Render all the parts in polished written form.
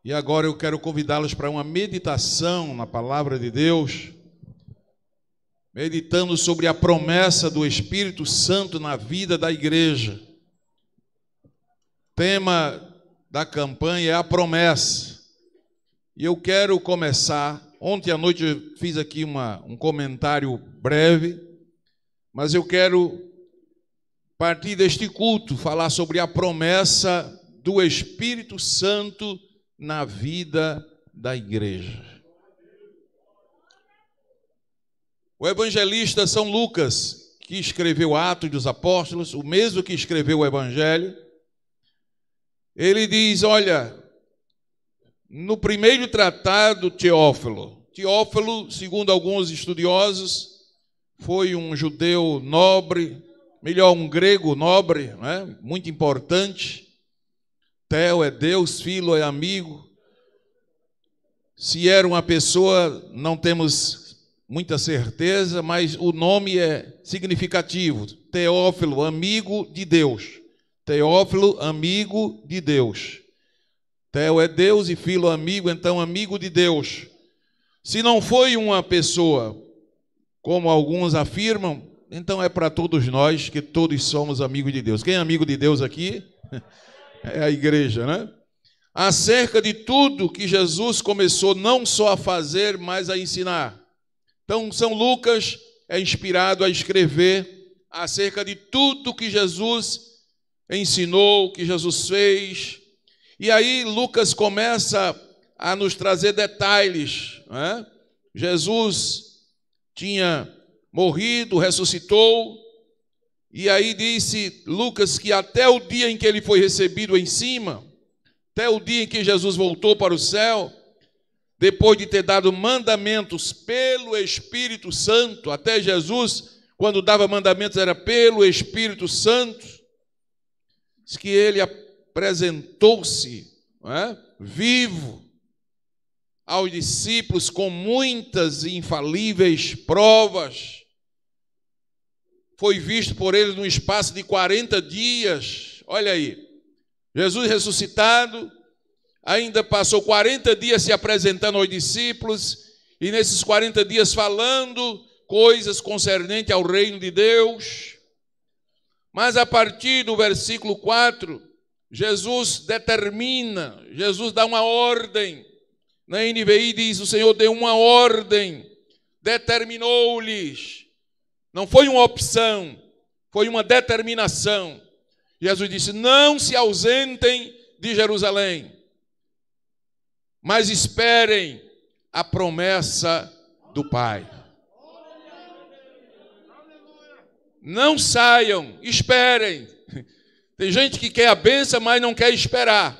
E agora eu quero convidá-los para uma meditação na palavra de Deus, meditando sobre a promessa do Espírito Santo na vida da igreja. O tema da campanha é a promessa. E eu quero começar. Ontem à noite eu fiz aqui um comentário breve, mas eu quero, a partir deste culto, falar sobre a promessa do Espírito Santo na vida da igreja. O evangelista São Lucas, que escreveu Atos dos Apóstolos, o mesmo que escreveu o Evangelho, ele diz, olha, no primeiro tratado, Teófilo, segundo alguns estudiosos, foi um judeu nobre, melhor, um grego nobre, né? Muito importante. Theo é Deus, Filo é amigo. Se era uma pessoa, não temos muita certeza, mas o nome é significativo. Teófilo, amigo de Deus. Teófilo, amigo de Deus. Theo é Deus e Filo amigo, então amigo de Deus. Se não foi uma pessoa, como alguns afirmam, então é para todos nós que todos somos amigos de Deus. Quem é amigo de Deus aqui? É a igreja, né? Acerca de tudo que Jesus começou não só a fazer, mas a ensinar. Então, São Lucas é inspirado a escrever acerca de tudo que Jesus ensinou, que Jesus fez. E aí Lucas começa a nos trazer detalhes, né? Jesus tinha morrido, ressuscitou. E aí disse Lucas que até o dia em que ele foi recebido em cima, até o dia em que Jesus voltou para o céu, depois de ter dado mandamentos pelo Espírito Santo, até Jesus, quando dava mandamentos, era pelo Espírito Santo, diz que ele apresentou-se, vivo aos discípulos com muitas e infalíveis provas. Foi visto por eles num espaço de 40 dias. Olha aí, Jesus ressuscitado, ainda passou 40 dias se apresentando aos discípulos, e nesses 40 dias falando coisas concernentes ao reino de Deus. Mas a partir do versículo 4, Jesus determina, Jesus dá uma ordem. Na NVI diz, o Senhor deu uma ordem, determinou-lhes. Não foi uma opção, foi uma determinação. Jesus disse, não se ausentem de Jerusalém, mas esperem a promessa do Pai. Não saiam, esperem. Tem gente que quer a bênção, mas não quer esperar.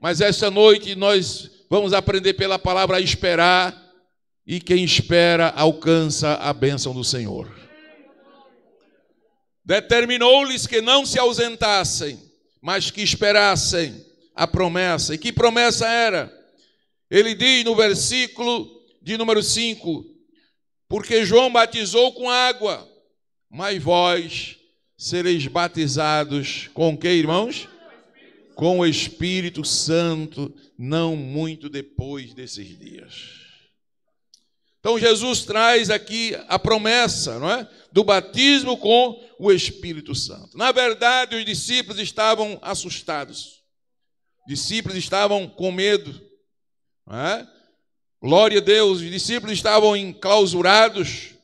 Mas esta noite nós vamos aprender pela palavra a esperar, e quem espera alcança a bênção do Senhor. Determinou-lhes que não se ausentassem, mas que esperassem a promessa. E que promessa era? Ele diz no versículo de número 5, porque João batizou com água, mas vós sereis batizados com o que, irmãos? Com o Espírito Santo, não muito depois desses dias. Então Jesus traz aqui a promessa, não é? Do batismo com o Espírito Santo. Na verdade, os discípulos estavam assustados. Os discípulos estavam com medo. Não é? Glória a Deus, os discípulos estavam enclausurados.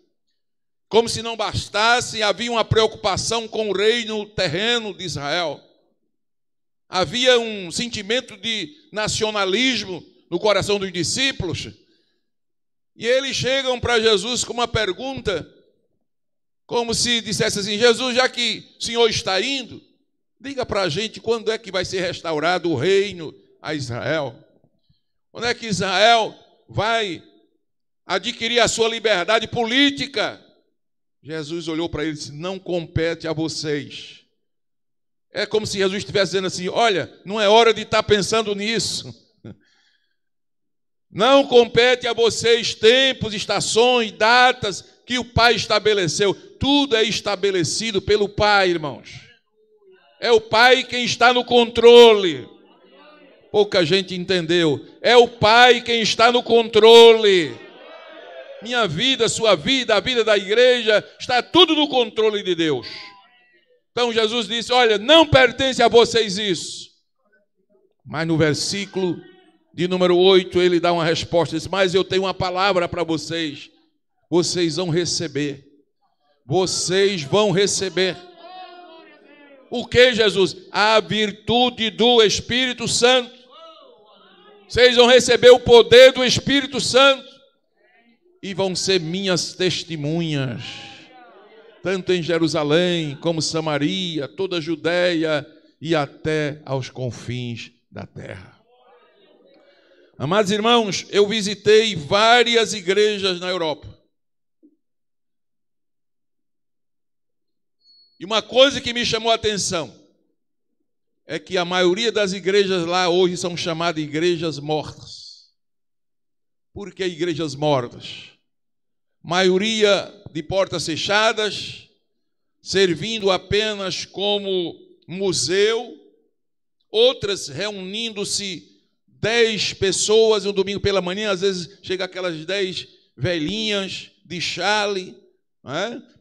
Como se não bastasse, havia uma preocupação com o reino terreno de Israel. Havia um sentimento de nacionalismo no coração dos discípulos. E eles chegam para Jesus com uma pergunta, como se dissesse assim, Jesus, já que o Senhor está indo, diga para a gente quando é que vai ser restaurado o reino a Israel. Quando é que Israel vai adquirir a sua liberdade política? Jesus olhou para ele e disse, não compete a vocês. É como se Jesus estivesse dizendo assim, olha, não é hora de estar pensando nisso. Não compete a vocês tempos, estações, datas que o Pai estabeleceu. Tudo é estabelecido pelo Pai, irmãos. É o Pai quem está no controle. Pouca gente entendeu. É o Pai quem está no controle. Minha vida, sua vida, a vida da igreja, está tudo no controle de Deus. Então Jesus disse, olha, não pertence a vocês isso. Mas no versículo de número 8, ele dá uma resposta, diz, mas eu tenho uma palavra para vocês. Vocês vão receber. Vocês vão receber. O que, Jesus? A virtude do Espírito Santo. Vocês vão receber o poder do Espírito Santo e vão ser minhas testemunhas, tanto em Jerusalém como Samaria, toda a Judeia e até aos confins da terra. Amados irmãos, eu visitei várias igrejas na Europa. E uma coisa que me chamou a atenção é que a maioria das igrejas lá hoje são chamadas igrejas mortas. Por que igrejas mortas? Maioria de portas fechadas, servindo apenas como museu, outras reunindo-se 10 pessoas um domingo pela manhã, às vezes chega aquelas 10 velhinhas de chale,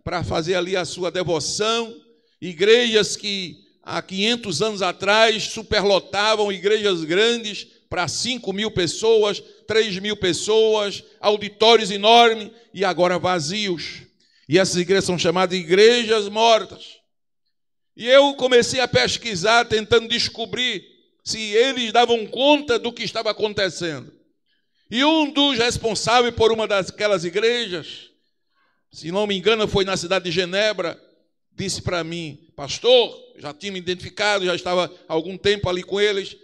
para fazer ali a sua devoção. Igrejas que há 500 anos atrás superlotavam igrejas grandes para 5.000 pessoas, 3.000 pessoas, auditórios enormes e agora vazios. E essas igrejas são chamadas de igrejas mortas. E eu comecei a pesquisar, tentando descobrir se eles davam conta do que estava acontecendo. E um dos responsáveis por uma daquelas igrejas, se não me engano foi na cidade de Genebra, disse para mim, pastor, já tinha me identificado, já estava há algum tempo ali com eles,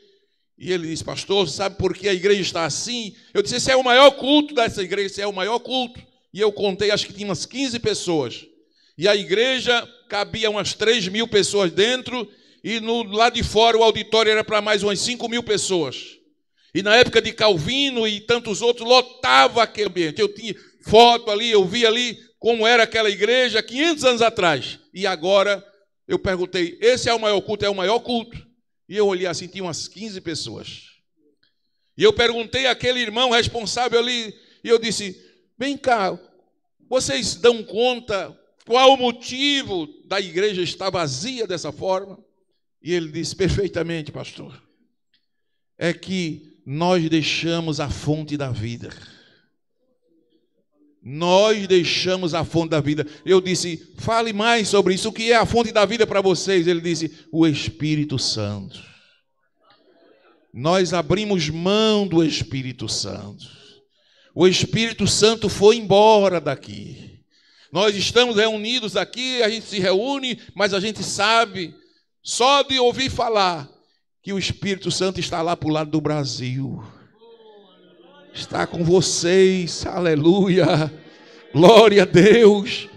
e ele disse, pastor, sabe por que a igreja está assim? Eu disse, esse é o maior culto dessa igreja, esse é o maior culto. E eu contei, acho que tinha umas 15 pessoas. E a igreja cabia umas 3.000 pessoas dentro, e no lado de fora o auditório era para mais umas 5.000 pessoas. E na época de Calvino e tantos outros, lotava aquele ambiente. Eu tinha foto ali, eu vi ali como era aquela igreja 500 anos atrás. E agora eu perguntei, esse é o maior culto? É o maior culto. E eu olhei assim, tinha umas 15 pessoas. E eu perguntei àquele irmão responsável ali, e eu disse, vem cá, vocês dão conta qual o motivo da igreja estar vazia dessa forma? E ele disse, perfeitamente, pastor. É que nós deixamos a fonte da vida. Nós deixamos a fonte da vida. Eu disse, fale mais sobre isso. O que é a fonte da vida para vocês? Ele disse, o Espírito Santo. Nós abrimos mão do Espírito Santo. O Espírito Santo foi embora daqui. Nós estamos reunidos aqui, a gente se reúne, mas a gente sabe, só de ouvir falar, que o Espírito Santo está lá para o lado do Brasil. Está com vocês, aleluia, glória a Deus.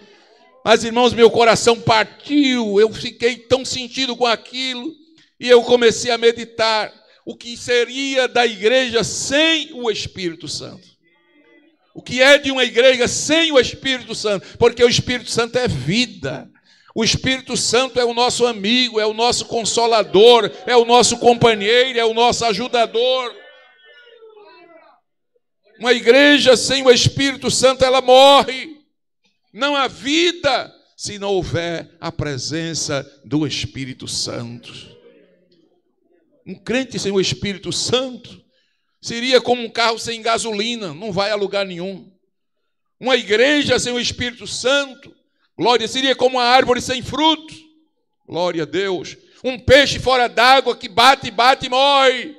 Mas irmãos, meu coração partiu, eu fiquei tão sentido com aquilo, e eu comecei a meditar, o que seria da igreja sem o Espírito Santo. O que é de uma igreja sem o Espírito Santo? Porque o Espírito Santo é vida. O Espírito Santo é o nosso amigo, é o nosso consolador, é o nosso companheiro, é o nosso ajudador. Uma igreja sem o Espírito Santo, ela morre. Não há vida se não houver a presença do Espírito Santo. Um crente sem o Espírito Santo seria como um carro sem gasolina, não vai a lugar nenhum. Uma igreja sem o Espírito Santo, glória, seria como uma árvore sem fruto. Glória a Deus. Um peixe fora d'água que bate, bate e morre.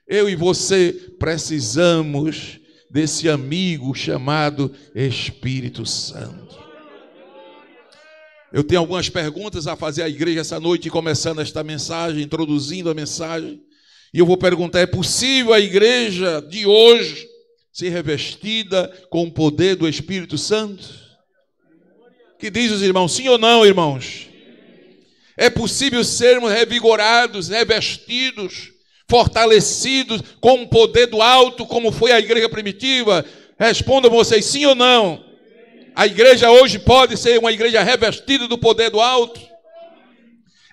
Eu e você precisamos desse amigo chamado Espírito Santo. Eu tenho algumas perguntas a fazer à igreja essa noite, começando esta mensagem, introduzindo a mensagem. E eu vou perguntar, é possível a igreja de hoje ser revestida com o poder do Espírito Santo? Que diz os irmãos, sim ou não, irmãos? É possível sermos revigorados, revestidos, fortalecidos com o poder do alto, como foi a igreja primitiva? Respondam vocês, sim ou não? A igreja hoje pode ser uma igreja revestida do poder do alto?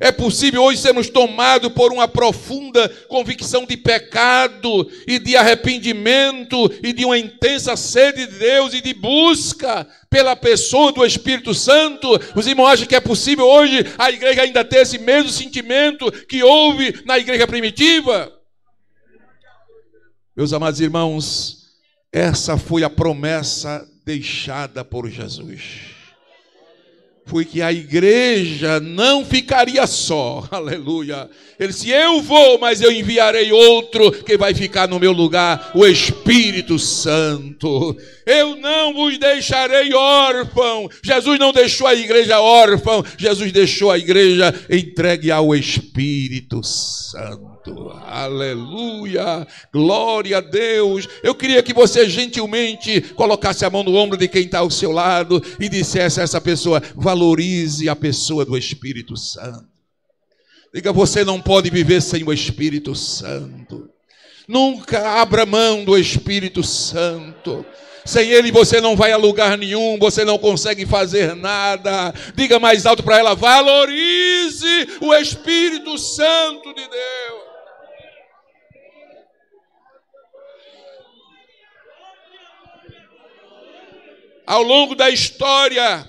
É possível hoje sermos tomados por uma profunda convicção de pecado e de arrependimento e de uma intensa sede de Deus e de busca pela pessoa do Espírito Santo. Os irmãos acham que é possível hoje a igreja ainda ter esse mesmo sentimento que houve na igreja primitiva? Meus amados irmãos, essa foi a promessa deixada por Jesus. Foi que a igreja não ficaria só, aleluia. Ele disse, eu vou, mas eu enviarei outro que vai ficar no meu lugar, o Espírito Santo. Eu não vos deixarei órfão. Jesus não deixou a igreja órfã, Jesus deixou a igreja entregue ao Espírito Santo. Aleluia, glória a Deus. Eu queria que você gentilmente colocasse a mão no ombro de quem está ao seu lado e dissesse a essa pessoa, valorize a pessoa do Espírito Santo. Diga, você não pode viver sem o Espírito Santo. Nunca abra mão do Espírito Santo. Sem ele você não vai a lugar nenhum, você não consegue fazer nada. Diga mais alto para ela, valorize o Espírito Santo de Deus. Ao longo da história,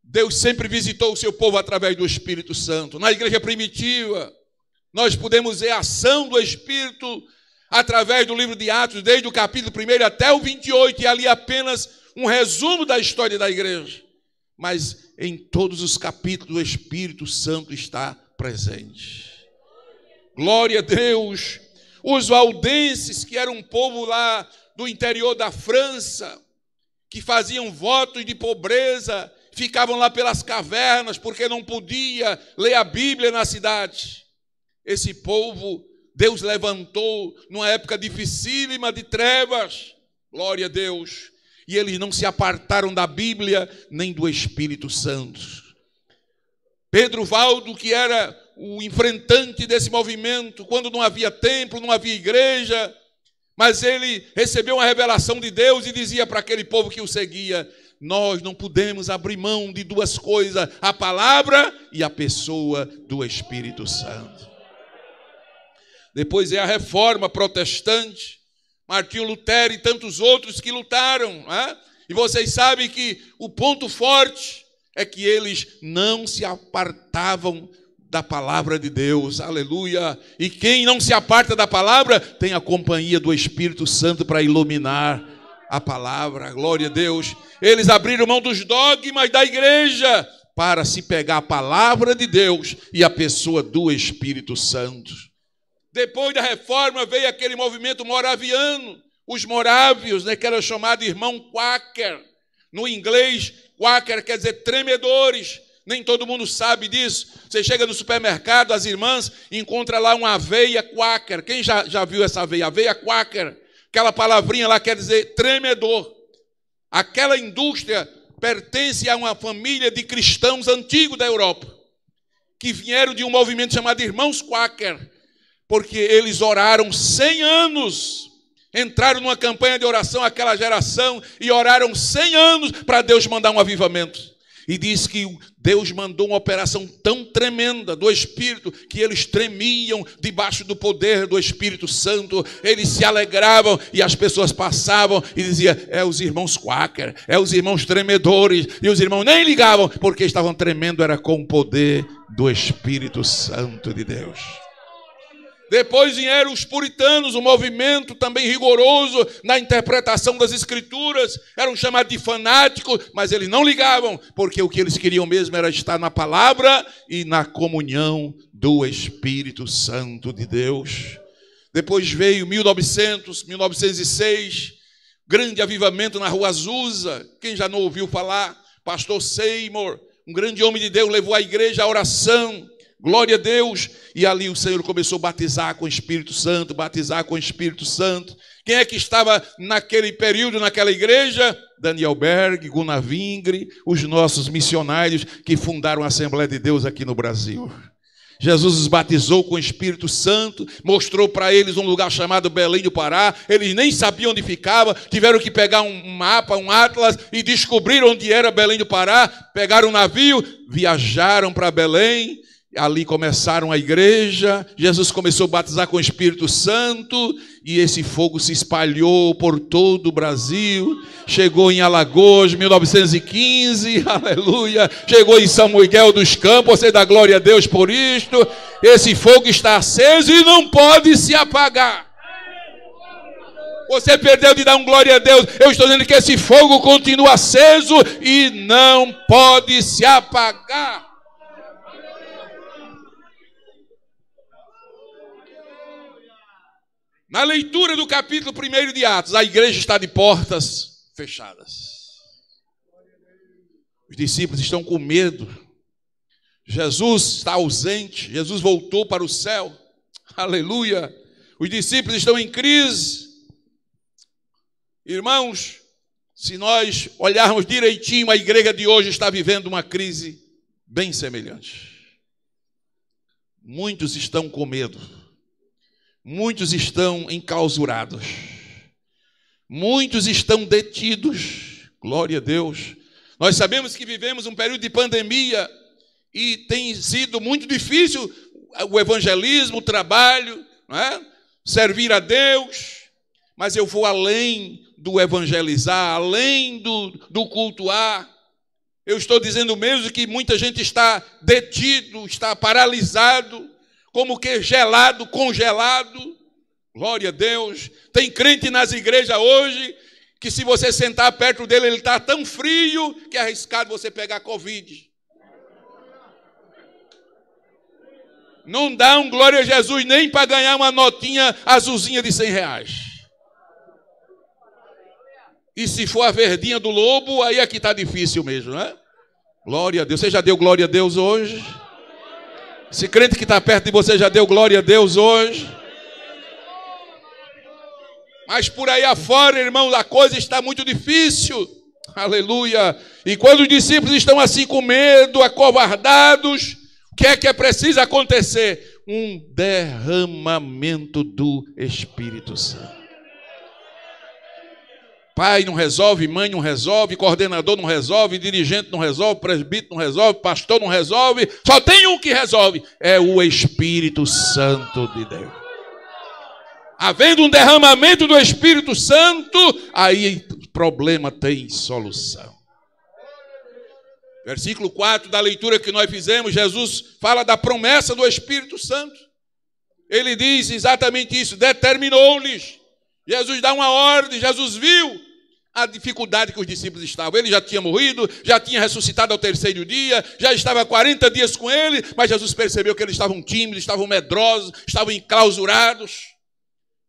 Deus sempre visitou o seu povo através do Espírito Santo. Na igreja primitiva, nós podemos ver a ação do Espírito através do livro de Atos, desde o capítulo 1 até o 28, e ali apenas um resumo da história da igreja. Mas em todos os capítulos o Espírito Santo está presente. Glória a Deus. Os valdenses, que eram um povo lá do interior da França, que faziam votos de pobreza, ficavam lá pelas cavernas, porque não podia ler a Bíblia na cidade. Esse povo, Deus levantou numa época dificílima de trevas, glória a Deus, e eles não se apartaram da Bíblia, nem do Espírito Santo. Pedro Valdo, que era o enfrentante desse movimento, quando não havia templo, não havia igreja, mas ele recebeu uma revelação de Deus e dizia para aquele povo que o seguia, nós não podemos abrir mão de duas coisas, a palavra e a pessoa do Espírito Santo. Depois é a reforma protestante, Martinho Lutero e tantos outros que lutaram. E vocês sabem que o ponto forte é que eles não se apartavam da palavra de Deus, aleluia. E quem não se aparta da palavra tem a companhia do Espírito Santo para iluminar a palavra, glória a Deus. Eles abriram mão dos dogmas da igreja para se pegar a palavra de Deus e a pessoa do Espírito Santo. Depois da reforma veio aquele movimento moraviano, os morávios, que era chamado irmão Quaker. No inglês, Quaker quer dizer tremedores. Nem todo mundo sabe disso. Você chega no supermercado, as irmãs encontram lá uma aveia Quaker. Quem já viu essa aveia? Aveia Quaker. Aquela palavrinha lá quer dizer tremedor. Aquela indústria pertence a uma família de cristãos antigos da Europa, que vieram de um movimento chamado Irmãos Quaker, porque eles oraram 100 anos. Entraram numa campanha de oração, aquela geração, e oraram 100 anos para Deus mandar um avivamento. E diz que Deus mandou uma operação tão tremenda do Espírito que eles tremiam debaixo do poder do Espírito Santo. Eles se alegravam e as pessoas passavam e diziam, é os irmãos Quaker, é os irmãos tremedores. E os irmãos nem ligavam porque estavam tremendo, era com o poder do Espírito Santo de Deus. Depois vieram os puritanos, um movimento também rigoroso na interpretação das Escrituras. Eram chamados de fanáticos, mas eles não ligavam, porque o que eles queriam mesmo era estar na palavra e na comunhão do Espírito Santo de Deus. Depois veio 1906, grande avivamento na Rua Azusa. Quem já não ouviu falar? Pastor Seymour, um grande homem de Deus, levou a igreja à oração. Glória a Deus. E ali o Senhor começou a batizar com o Espírito Santo, batizar com o Espírito Santo. Quem é que estava naquele período, naquela igreja? Daniel Berg, Gunnar Vingre, os nossos missionários que fundaram a Assembleia de Deus aqui no Brasil. Jesus os batizou com o Espírito Santo, mostrou para eles um lugar chamado Belém do Pará. Eles nem sabiam onde ficava, tiveram que pegar um mapa, um atlas e descobriram onde era Belém do Pará. Pegaram um navio, viajaram para Belém. Ali começaram a igreja, Jesus começou a batizar com o Espírito Santo, e esse fogo se espalhou por todo o Brasil, chegou em Alagoas, 1915, aleluia, chegou em São Miguel dos Campos, você dá glória a Deus por isto. Esse fogo está aceso e não pode se apagar. Você perdeu de dar um glória a Deus. Eu estou dizendo que esse fogo continua aceso e não pode se apagar. Na leitura do capítulo 1 de Atos, a igreja está de portas fechadas. Os discípulos estão com medo. Jesus está ausente. Jesus voltou para o céu. Aleluia. Os discípulos estão em crise. Irmãos, se nós olharmos direitinho, a igreja de hoje está vivendo uma crise bem semelhante. Muitos estão com medo. Muitos estão enclausurados. Muitos estão detidos. Glória a Deus. Nós sabemos que vivemos um período de pandemia e tem sido muito difícil o evangelismo, o trabalho, não é? Servir a Deus. Mas eu vou além do evangelizar, além do cultuar. Eu estou dizendo mesmo que muita gente está detido, está paralisado, como que gelado, congelado. Glória a Deus. Tem crente nas igrejas hoje que se você sentar perto dele, ele está tão frio que é arriscado você pegar Covid. Não dá um glória a Jesus nem para ganhar uma notinha azulzinha de R$100. E se for a verdinha do lobo, aí aqui está difícil mesmo, né? Glória a Deus. Você já deu glória a Deus hoje? Esse crente que está perto de você já deu glória a Deus hoje? Mas por aí afora, irmãos, a coisa está muito difícil. Aleluia. E quando os discípulos estão assim com medo, acovardados, o que é preciso acontecer? Um derramamento do Espírito Santo. Pai não resolve, mãe não resolve, coordenador não resolve, dirigente não resolve, presbítero não resolve, pastor não resolve. Só tem um que resolve, é o Espírito Santo de Deus. Havendo um derramamento do Espírito Santo, aí o problema tem solução. Versículo 4 da leitura que nós fizemos, Jesus fala da promessa do Espírito Santo. Ele diz exatamente isso, determinou-lhes. Jesus dá uma ordem, Jesus viu a dificuldade que os discípulos estavam. Ele já tinha morrido, já tinha ressuscitado ao terceiro dia, já estava 40 dias com ele, mas Jesus percebeu que eles estavam tímidos, estavam medrosos, estavam enclausurados.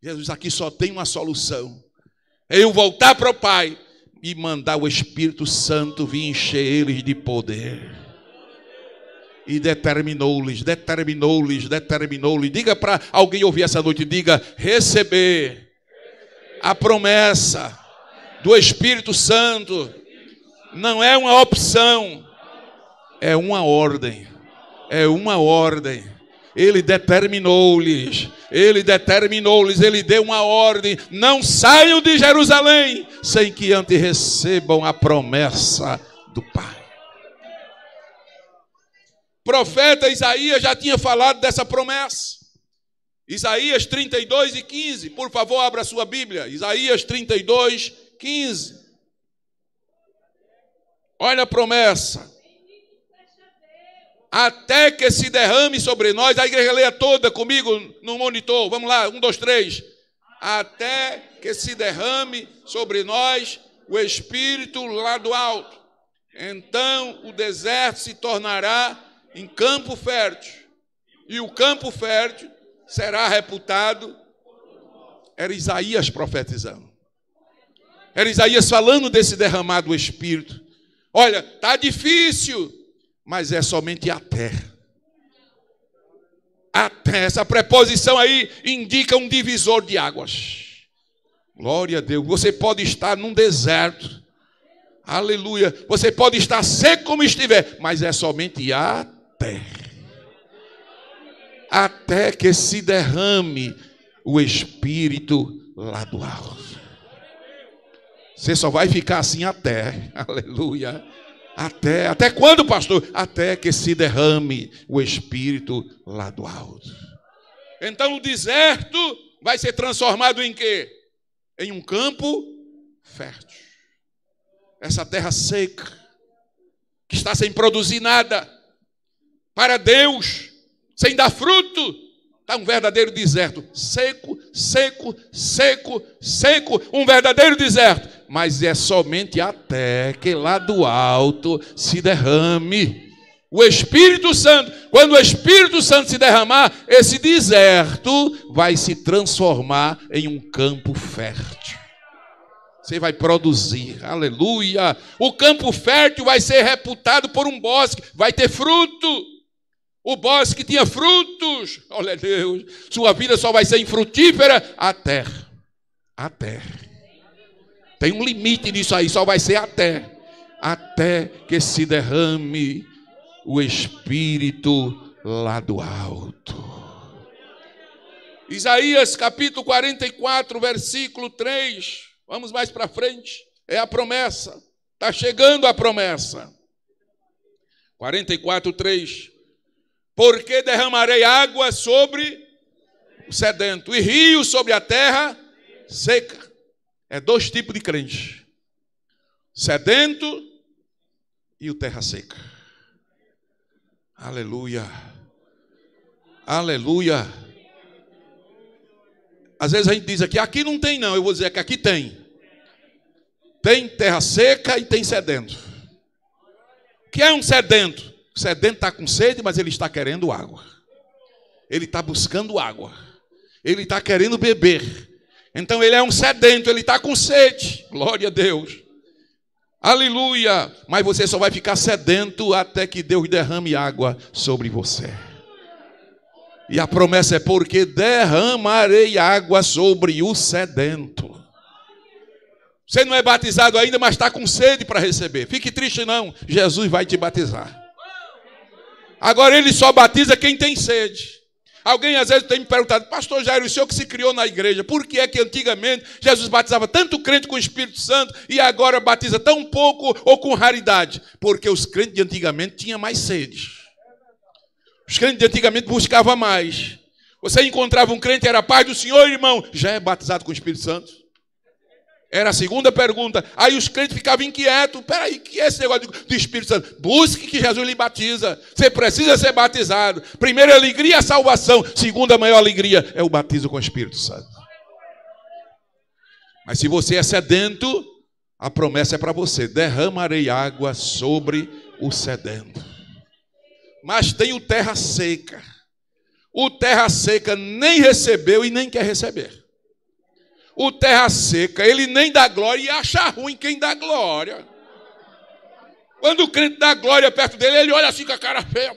Jesus, aqui só tem uma solução. É eu voltar para o Pai e mandar o Espírito Santo vir encher eles de poder. E determinou-lhes. Diga para alguém ouvir essa noite, diga, receber a promessa do Espírito Santo não é uma opção, é uma ordem. É uma ordem. Ele determinou-lhes, ele deu uma ordem: não saiam de Jerusalém sem que antes recebam a promessa do Pai. O profeta Isaías já tinha falado dessa promessa. Isaías 32:15, por favor, abra a sua Bíblia. Isaías 32:15. Olha a promessa. Até que se derrame sobre nós, a igreja leia toda comigo no monitor, vamos lá, 1, 2, 3. Até que se derrame sobre nós o Espírito lá do alto. Então o deserto se tornará em campo fértil, e o campo fértil será reputado. Era Isaías profetizando. Era Isaías falando desse derramado Espírito. Olha, está difícil, mas é somente até. Até, essa preposição aí indica um divisor de águas. Glória a Deus. Você pode estar num deserto. Aleluia. Você pode estar seco como estiver, mas é somente até. Até que se derrame o Espírito lá do alto. Você só vai ficar assim até. Aleluia. Até quando, pastor? Até que se derrame o Espírito lá do alto. Então o deserto vai ser transformado em quê? Em um campo fértil. Essa terra seca, que está sem produzir nada, para Deus, sem dar fruto, está um verdadeiro deserto. Seco, seco, seco, seco, um verdadeiro deserto. Mas é somente até que lá do alto se derrame o Espírito Santo. Quando o Espírito Santo se derramar, esse deserto vai se transformar em um campo fértil. Você vai produzir, aleluia. O campo fértil vai ser reputado por um bosque, vai ter fruto. O bosque tinha frutos, olha Deus. Sua vida só vai ser infrutífera até. Tem um limite nisso aí, só vai ser até que se derrame o Espírito lá do alto. Isaías capítulo 44, versículo 3. Vamos mais para frente. É a promessa. Está chegando a promessa. 44, 3. Porque derramarei água sobre o sedento e rios sobre a terra seca. É dois tipos de crente: sedento e o terra seca. Aleluia. Aleluia. Às vezes a gente diz aqui não tem não. Eu vou dizer que aqui tem. Tem terra seca e tem sedento. O que é um sedento? O sedento está com sede, mas ele está querendo água. Ele está buscando água. Ele está querendo beber. Então ele é um sedento, ele está com sede. Glória a Deus. Aleluia. Mas você só vai ficar sedento até que Deus derrame água sobre você. E a promessa é: porque derramarei água sobre o sedento. Você não é batizado ainda, mas está com sede para receber. Fique triste não, Jesus vai te batizar. Agora ele só batiza quem tem sede. Alguém às vezes tem me perguntado: pastor Jairo, o senhor que se criou na igreja, por que é que antigamente Jesus batizava tanto crente com o Espírito Santo e agora batiza tão pouco ou com raridade? Porque os crentes de antigamente tinham mais sede. Os crentes de antigamente buscavam mais. Você encontrava um crente, era paz do Senhor, irmão, já é batizado com o Espírito Santo? Era a segunda pergunta. Aí os crentes ficavam inquietos. Peraí, que é esse negócio do Espírito Santo? Busque que Jesus lhe batiza. Você precisa ser batizado. Primeira alegria é a salvação. Segunda maior alegria é o batismo com o Espírito Santo. Mas se você é sedento, a promessa é para você: derramarei água sobre o sedento. Mas tem o terra seca. O terra seca nem recebeu e nem quer receber. O terra seca, ele nem dá glória e acha ruim quem dá glória. Quando o crente dá glória perto dele, ele olha assim com a cara feia.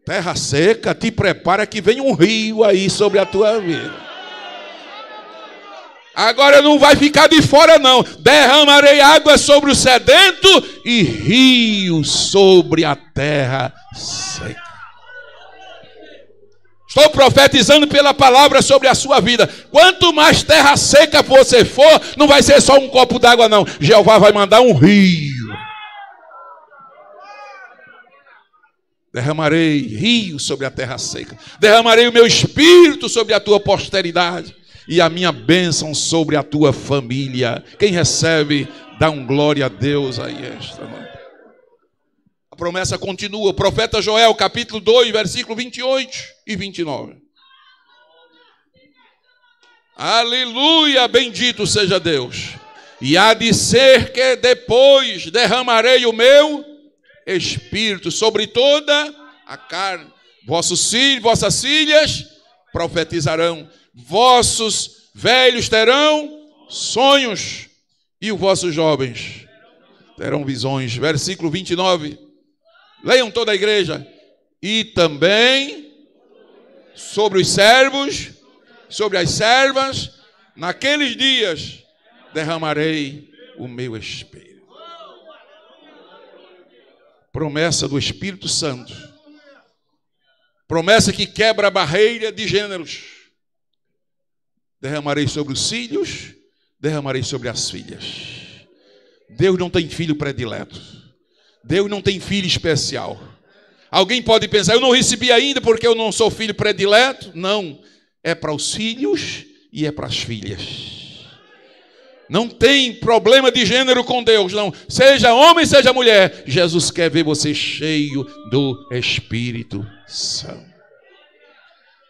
Terra seca, te prepara que vem um rio aí sobre a tua vida. Agora não vai ficar de fora não. Derramarei água sobre o sedento e rios sobre a terra seca. Estou profetizando pela palavra sobre a sua vida. Quanto mais terra seca você for, não vai ser só um copo d'água não. Jeová vai mandar um rio. Derramarei rio sobre a terra seca. Derramarei o meu espírito sobre a tua posteridade. E a minha bênção sobre a tua família. Quem recebe, dá um glória a Deus aí esta noite. A promessa continua. O profeta Joel, capítulo 2, versículo 28 e 29. Aleluia, bendito seja Deus. E há de ser que depois derramarei o meu espírito sobre toda a carne. Vossos filhos, vossas filhas profetizarão. Vossos velhos terão sonhos. E os vossos jovens terão visões. Versículo 29. Leiam toda a igreja. E também sobre os servos, sobre as servas, naqueles dias derramarei o meu espírito. Promessa do Espírito Santo. Promessa que quebra a barreira de gêneros. Derramarei sobre os filhos, derramarei sobre as filhas. Deus não tem filho predileto. Deus não tem filho especial. Alguém pode pensar, eu não recebi ainda porque eu não sou filho predileto. Não, é para os filhos e é para as filhas. Não tem problema de gênero com Deus, não. Seja homem, seja mulher. Jesus quer ver você cheio do Espírito Santo.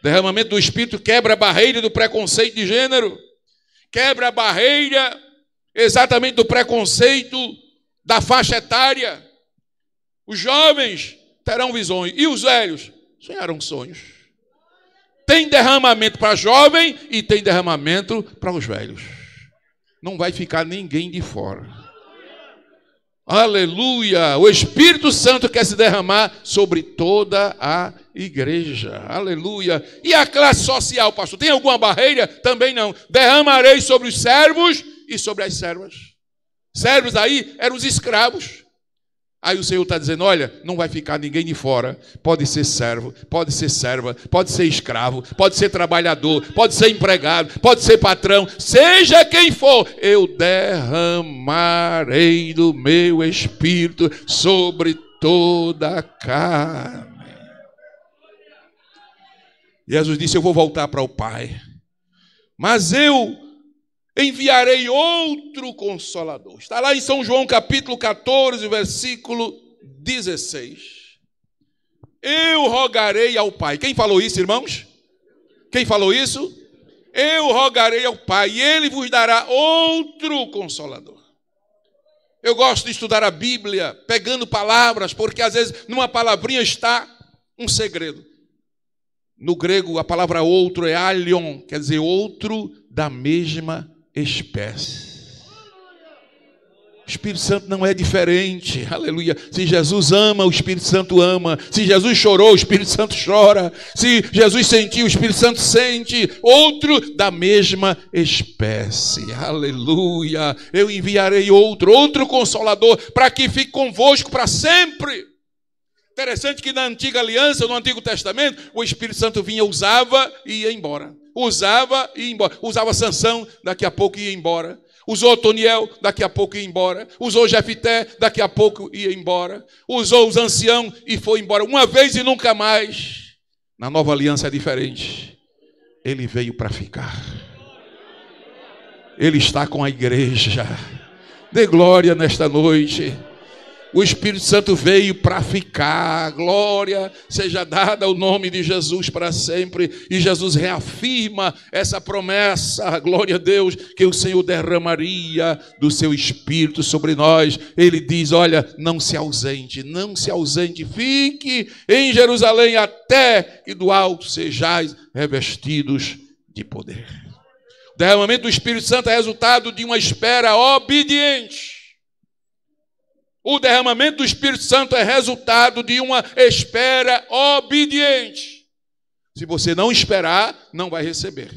Derramamento do Espírito quebra a barreira do preconceito de gênero. Quebra a barreira exatamente do preconceito da faixa etária. Os jovens terão visões e os velhos sonharão sonhos. Tem derramamento para jovem e tem derramamento para os velhos. Não vai ficar ninguém de fora. Aleluia! O Espírito Santo quer se derramar sobre toda a igreja. Aleluia! E a classe social, pastor? Tem alguma barreira? Também não. Derramarei sobre os servos e sobre as servas. Servos aí eram os escravos. Aí o Senhor está dizendo, olha, não vai ficar ninguém de fora. Pode ser servo, pode ser serva, pode ser escravo, pode ser trabalhador, pode ser empregado, pode ser patrão. Seja quem for, eu derramarei do meu Espírito sobre toda a carne. Jesus disse, eu vou voltar para o Pai, mas eu enviarei outro Consolador. Está lá em São João capítulo 14, versículo 16. Eu rogarei ao Pai. Quem falou isso, irmãos? Quem falou isso? Eu rogarei ao Pai e Ele vos dará outro Consolador. Eu gosto de estudar a Bíblia, pegando palavras, porque às vezes numa palavrinha está um segredo. No grego a palavra outro é aion, quer dizer outro da mesma espécie. O Espírito Santo não é diferente, aleluia. Se Jesus ama, o Espírito Santo ama. Se Jesus chorou, o Espírito Santo chora. Se Jesus sentiu, o Espírito Santo sente. Outro da mesma espécie, aleluia. Eu enviarei outro Consolador, para que fique convosco para sempre. Interessante que na antiga aliança, no Antigo Testamento, o Espírito Santo vinha, usava e ia embora. Usava e ia embora. Usava Sansão, daqui a pouco ia embora. Usou Otoniel, daqui a pouco ia embora. Usou Jefité, daqui a pouco ia embora. Usou os anciãos e foi embora. Uma vez e nunca mais. Na nova aliança é diferente. Ele veio para ficar. Ele está com a igreja. Dê glória nesta noite. O Espírito Santo veio para ficar. Glória seja dada ao nome de Jesus para sempre. E Jesus reafirma essa promessa, glória a Deus, que o Senhor derramaria do seu Espírito sobre nós. Ele diz, olha, não se ausente, fique em Jerusalém até que do alto sejais revestidos de poder. O derramamento do Espírito Santo é resultado de uma espera obediente. O derramamento do Espírito Santo é resultado de uma espera obediente. Se você não esperar, não vai receber.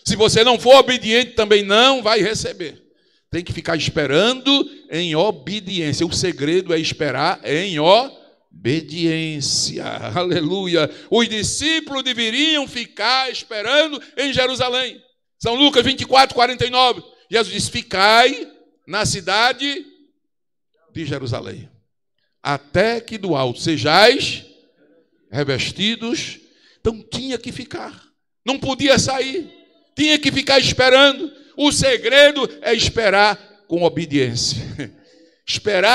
Se você não for obediente, também não vai receber. Tem que ficar esperando em obediência. O segredo é esperar em obediência. Aleluia. Os discípulos deveriam ficar esperando em Jerusalém. São Lucas 24, 49. Jesus diz, ficai na cidade de Jerusalém, até que do alto sejais revestidos. Então tinha que ficar, não podia sair, tinha que ficar esperando. O segredo é esperar com obediência. Espere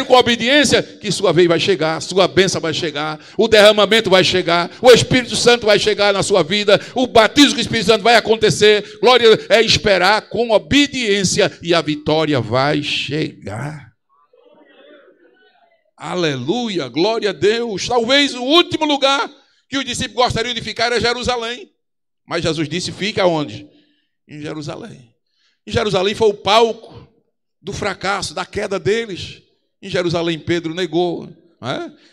com obediência, que sua vez vai chegar, sua bênção vai chegar, o derramamento vai chegar, o Espírito Santo vai chegar na sua vida, o batismo com o Espírito Santo vai acontecer. Glória, é esperar com obediência e a vitória vai chegar. Aleluia, glória a Deus. Talvez o último lugar que os discípulos gostariam de ficar era Jerusalém. Mas Jesus disse, fica onde? Em Jerusalém. Em Jerusalém foi o palco do fracasso, da queda deles. Em Jerusalém Pedro negou.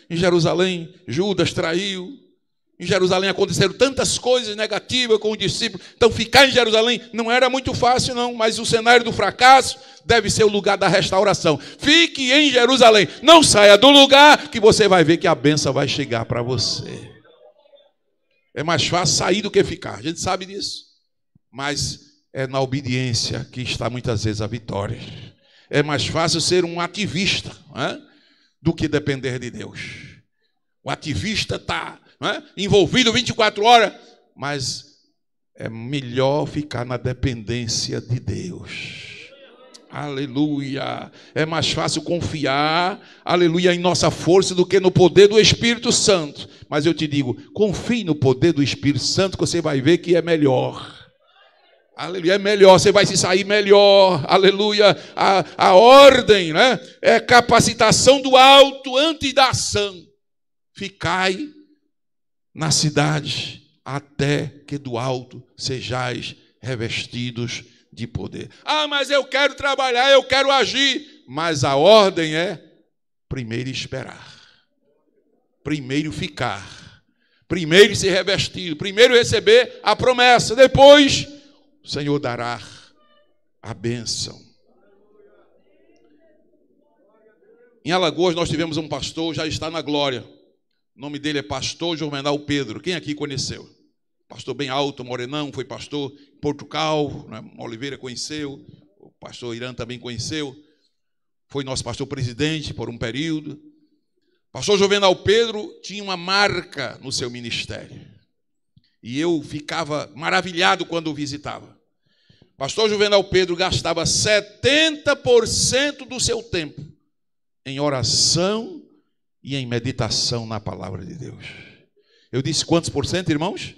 Em Jerusalém Judas traiu. Em Jerusalém aconteceram tantas coisas negativas com os discípulos. Então ficar em Jerusalém não era muito fácil não. Mas o cenário do fracasso deve ser o lugar da restauração. Fique em Jerusalém. Não saia do lugar, que você vai ver que a bênção vai chegar para você. É mais fácil sair do que ficar. A gente sabe disso. Mas é na obediência que está muitas vezes a vitória. É mais fácil ser um ativista, né, do que depender de Deus. O ativista está, né, envolvido 24 horas, mas é melhor ficar na dependência de Deus. Aleluia. É mais fácil confiar, aleluia, em nossa força do que no poder do Espírito Santo. Mas eu te digo, confie no poder do Espírito Santo, que você vai ver que é melhor. Aleluia, é melhor, você vai se sair melhor. Aleluia. A ordem, né, é capacitação do alto antes da ação. Ficai na cidade até que do alto sejais revestidos de poder. Ah, mas eu quero trabalhar, eu quero agir. Mas a ordem é primeiro esperar, primeiro ficar, primeiro se revestir, primeiro receber a promessa. Depois o Senhor dará a bênção. Em Alagoas nós tivemos um pastor, já está na glória. O nome dele é pastor Juvenal Pedro. Quem aqui conheceu? Pastor bem alto, morenão, foi pastor em Portugal, né? Oliveira conheceu, o pastor Irã também conheceu, foi nosso pastor presidente por um período. Pastor Juvenal Pedro tinha uma marca no seu ministério, e eu ficava maravilhado quando o visitava. Pastor Juvenal Pedro gastava 70% do seu tempo em oração e em meditação na palavra de Deus. Eu disse quantos por cento, irmãos?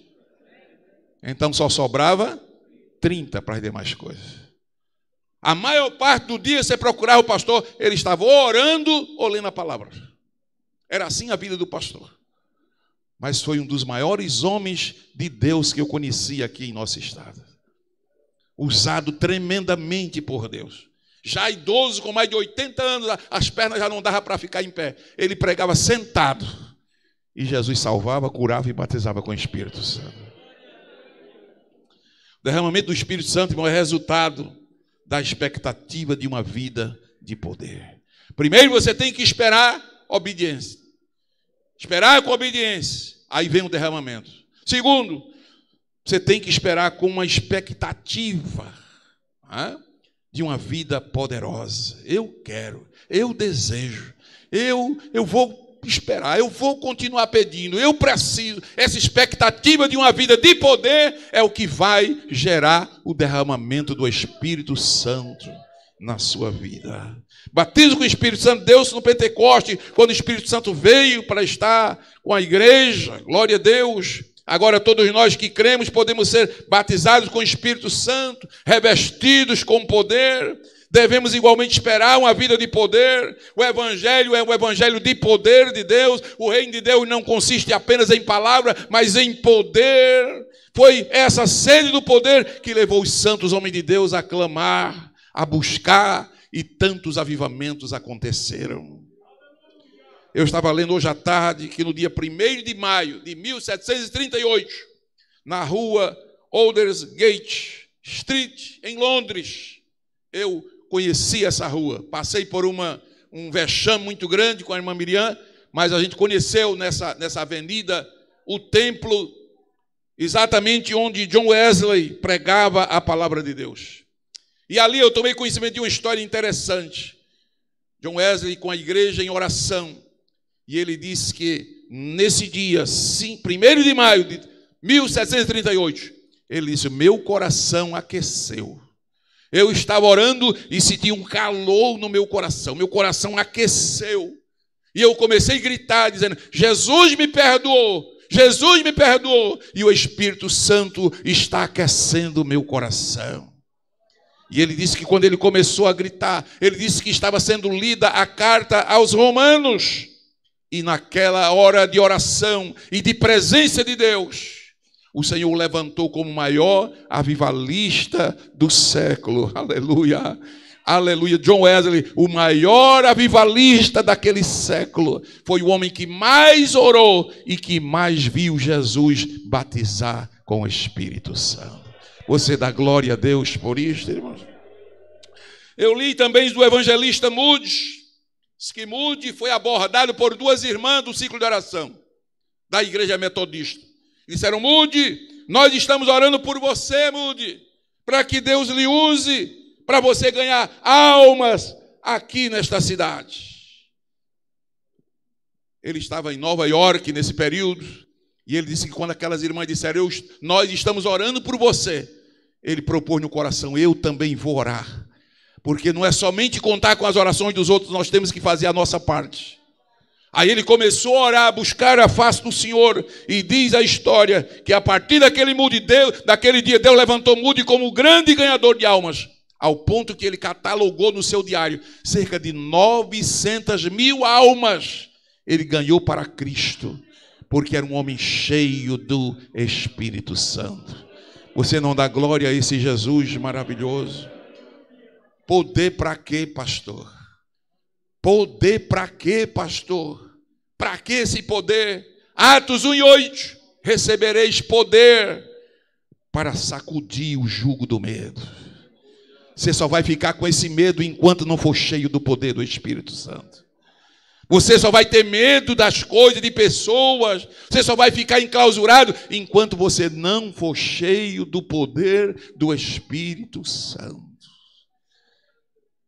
Então só sobrava 30 para as demais coisas. A maior parte do dia você procurava o pastor, ele estava orando ou lendo a palavra. Era assim a vida do pastor. Mas foi um dos maiores homens de Deus que eu conheci aqui em nosso estado. Usado tremendamente por Deus. Já idoso, com mais de 80 anos, as pernas já não davam para ficar em pé. Ele pregava sentado. E Jesus salvava, curava e batizava com o Espírito Santo. O derramamento do Espírito Santo, irmão, é resultado da expectativa de uma vida de poder. Primeiro você tem que esperar obediência. Esperar com obediência. Aí vem o derramamento. Segundo, você tem que esperar com uma expectativa, né, de uma vida poderosa. Eu quero, eu desejo, eu vou esperar, eu vou continuar pedindo, eu preciso. Essa expectativa de uma vida de poder é o que vai gerar o derramamento do Espírito Santo na sua vida. Batismo com o Espírito Santo, Deus no Pentecoste, quando o Espírito Santo veio para estar com a igreja, glória a Deus. Agora todos nós que cremos podemos ser batizados com o Espírito Santo, revestidos com poder. Devemos igualmente esperar uma vida de poder. O Evangelho é um Evangelho de poder de Deus. O reino de Deus não consiste apenas em palavra, mas em poder. Foi essa sede do poder que levou os santos homens de Deus a clamar, a buscar, e tantos avivamentos aconteceram. Eu estava lendo hoje à tarde que no dia 1º de maio de 1738, na rua Aldersgate Street, em Londres, eu conheci essa rua, passei por um vexame muito grande com a irmã Miriam, mas a gente conheceu nessa avenida o templo exatamente onde John Wesley pregava a palavra de Deus. E ali eu tomei conhecimento de uma história interessante. John Wesley com a igreja em oração, e ele disse que nesse dia, 1º de maio de 1738, ele disse: meu coração aqueceu. Eu estava orando e senti um calor no meu coração aqueceu. E eu comecei a gritar, dizendo: Jesus me perdoou, Jesus me perdoou. E o Espírito Santo está aquecendo o meu coração. E ele disse que quando ele começou a gritar, ele disse que estava sendo lida a carta aos Romanos. E naquela hora de oração e de presença de Deus, o Senhor o levantou como o maior avivalista do século. Aleluia, aleluia. John Wesley, o maior avivalista daquele século, foi o homem que mais orou e que mais viu Jesus batizar com o Espírito Santo. Você dá glória a Deus por isto, irmãos? Eu li também do evangelista Moody, que Moody foi abordado por 2 irmãs do ciclo de oração da igreja metodista. Disseram: Moody, nós estamos orando por você, Moody, para que Deus lhe use, para você ganhar almas aqui nesta cidade. Ele estava em Nova York nesse período, e ele disse que quando aquelas irmãs disseram, nós estamos orando por você, ele propôs no coração, eu também vou orar. Porque não é somente contar com as orações dos outros, nós temos que fazer a nossa parte. Aí ele começou a orar, a buscar a face do Senhor, e diz a história que a partir daquele dia Deus levantou Moody como o grande ganhador de almas, ao ponto que ele catalogou no seu diário cerca de 900 mil almas ele ganhou para Cristo, porque era um homem cheio do Espírito Santo. Você não dá glória a esse Jesus maravilhoso? Poder para quê, pastor? Poder para quê, pastor? Para que esse poder? Atos 1:8. Recebereis poder para sacudir o jugo do medo. Você só vai ficar com esse medo enquanto não for cheio do poder do Espírito Santo. Você só vai ter medo das coisas, de pessoas. Você só vai ficar enclausurado enquanto você não for cheio do poder do Espírito Santo.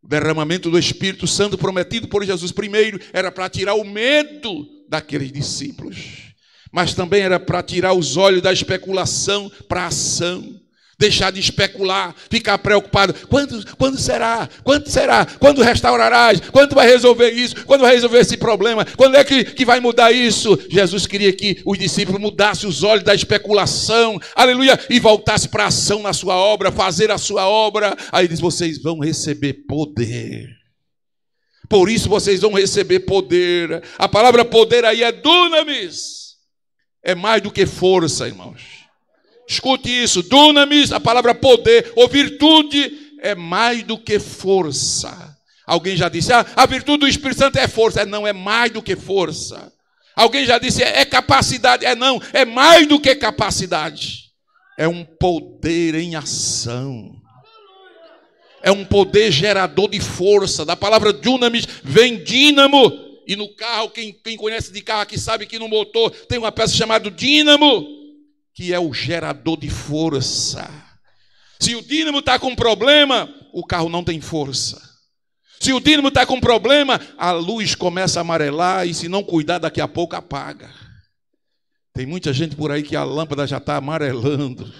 O derramamento do Espírito Santo prometido por Jesus primeiro era para tirar o medo daqueles discípulos, mas também era para tirar os olhos da especulação para a ação. Deixar de especular, ficar preocupado. Quando será? Quando será? Quando restaurarás? Quando vai resolver isso? Quando vai resolver esse problema? Quando é que vai mudar isso? Jesus queria que os discípulos mudassem os olhos da especulação, aleluia, e voltassem para a ação na sua obra, fazer a sua obra. Aí diz, vocês vão receber poder. Por isso vocês vão receber poder. A palavra poder aí é dunamis. É mais do que força, irmãos. Escute isso, dunamis, a palavra poder ou virtude é mais do que força. Alguém já disse, a virtude do Espírito Santo é força. Não, é mais do que força. Alguém já disse, é capacidade. Não, é mais do que capacidade. É um poder em ação. É um poder gerador de força. Da palavra dunamis vem dínamo. E no carro, quem conhece de carro aqui sabe que no motor tem uma peça chamada dínamo, que é o gerador de força. Se o dínamo está com problema, o carro não tem força. Se o dínamo está com problema, a luz começa a amarelar e se não cuidar, daqui a pouco apaga. Tem muita gente por aí que a lâmpada já está amarelando.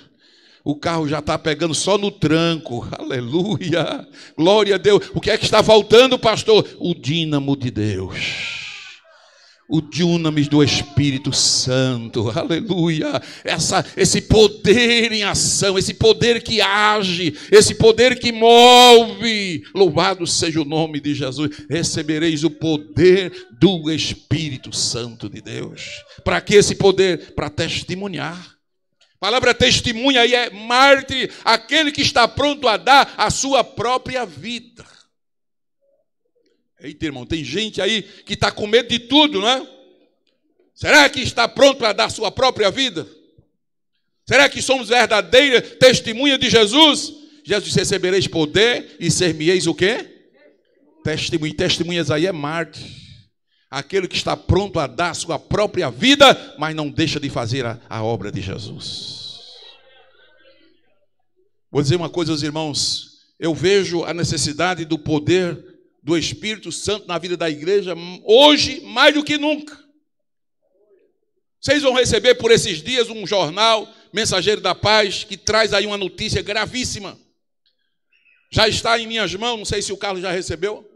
O carro já está pegando só no tranco. Aleluia. Glória a Deus. O que é que está faltando, pastor? O dínamo de Deus. O dunamis do Espírito Santo, aleluia, esse poder em ação, esse poder que age, esse poder que move, louvado seja o nome de Jesus. Recebereis o poder do Espírito Santo de Deus. Para que esse poder? Para testemunhar. A palavra testemunha aí é mártir, aquele que está pronto a dar a sua própria vida. Eita, irmão, tem gente aí que está com medo de tudo, não é? Será que está pronto para dar sua própria vida? Será que somos verdadeiras testemunhas de Jesus? Jesus disse, recebereis poder e ser-me-eis o quê? Testemunha. Testemunhas aí é mártir. Aquele que está pronto a dar sua própria vida, mas não deixa de fazer a obra de Jesus. Vou dizer uma coisa aos irmãos. Eu vejo a necessidade do poder do Espírito Santo na vida da igreja hoje mais do que nunca. Vocês vão receber por esses dias um jornal, Mensageiro da Paz, que traz aí uma notícia gravíssima. Já está em minhas mãos, não sei se o Carlos já recebeu.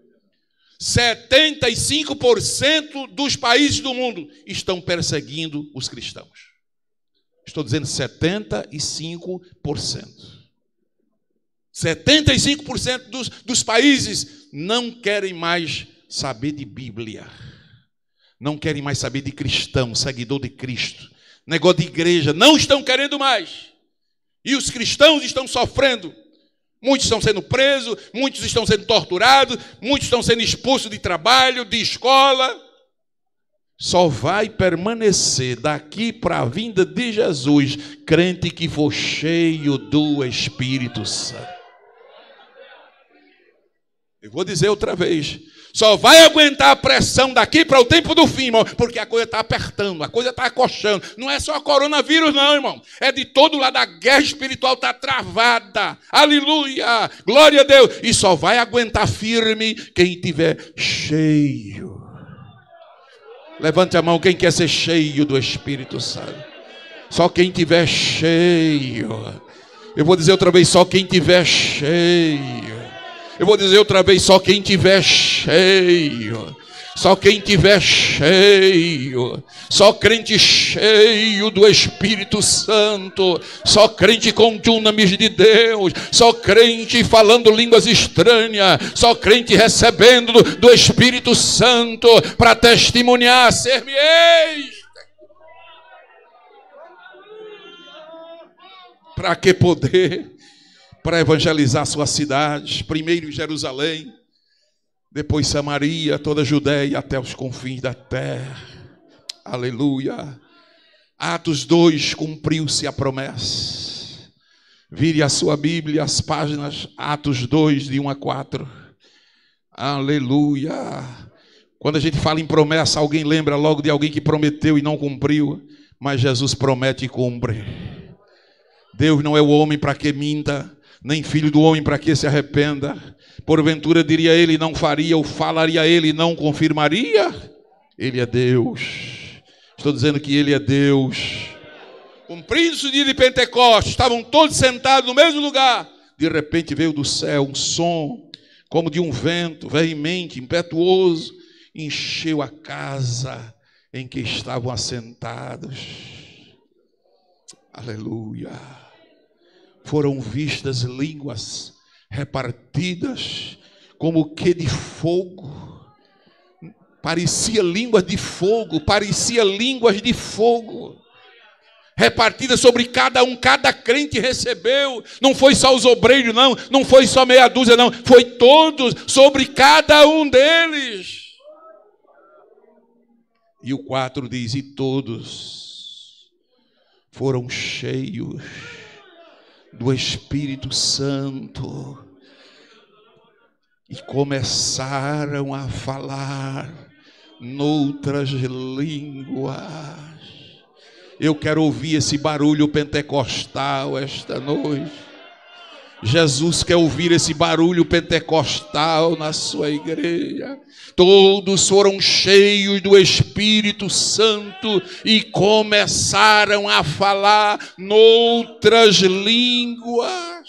75% dos países do mundo estão perseguindo os cristãos. Estou dizendo 75%. 75% dos países não querem mais saber de Bíblia. Não querem mais saber de cristão, seguidor de Cristo. Negócio de igreja, não estão querendo mais. E os cristãos estão sofrendo. Muitos estão sendo presos, muitos estão sendo torturados, muitos estão sendo expulsos de trabalho, de escola. Só vai permanecer daqui para a vinda de Jesus crente que for cheio do Espírito Santo. Eu vou dizer outra vez. Só vai aguentar a pressão daqui para o tempo do fim, irmão, porque a coisa está apertando, a coisa está acochando. Não é só coronavírus, não, irmão. É de todo lado, a guerra espiritual está travada. Aleluia! Glória a Deus! E só vai aguentar firme quem tiver cheio. Levante a mão quem quer ser cheio do Espírito Santo. Só quem tiver cheio. Eu vou dizer outra vez, só quem tiver cheio. Eu vou dizer outra vez, só quem tiver cheio. Só quem tiver cheio. Só crente cheio do Espírito Santo. Só crente com dunamis de Deus. Só crente falando línguas estranhas. Só crente recebendo do Espírito Santo para testemunhar, ser-me-eis. Para que poder? Para evangelizar suas cidades, primeiro Jerusalém, depois Samaria, toda a Judéia até os confins da terra. Aleluia. Atos 2, cumpriu-se a promessa. Vire a sua Bíblia, as páginas, Atos 2, de 1 a 4. Aleluia. Quando a gente fala em promessa, alguém lembra logo de alguém que prometeu e não cumpriu, mas Jesus promete e cumpre. Deus não é o homem para que minta, nem filho do homem para que se arrependa. Porventura diria ele, não faria, ou falaria ele, não confirmaria? Ele é Deus. Estou dizendo que ele é Deus. Cumprindo-se o dia de Pentecostes, estavam todos sentados no mesmo lugar. De repente veio do céu um som, como de um vento, veemente, impetuoso, encheu a casa em que estavam assentados. Aleluia. Foram vistas línguas repartidas como que de fogo. Parecia línguas de fogo, parecia línguas de fogo. Repartidas sobre cada um, cada crente recebeu. Não foi só os obreiros, não. Não foi só meia dúzia, não. Foi todos, sobre cada um deles. E o 4 diz, e todos foram cheios do Espírito Santo e começaram a falar noutras línguas. Eu quero ouvir esse barulho pentecostal esta noite. Jesus quer ouvir esse barulho pentecostal na sua igreja. Todos foram cheios do Espírito Santo e começaram a falar noutras línguas,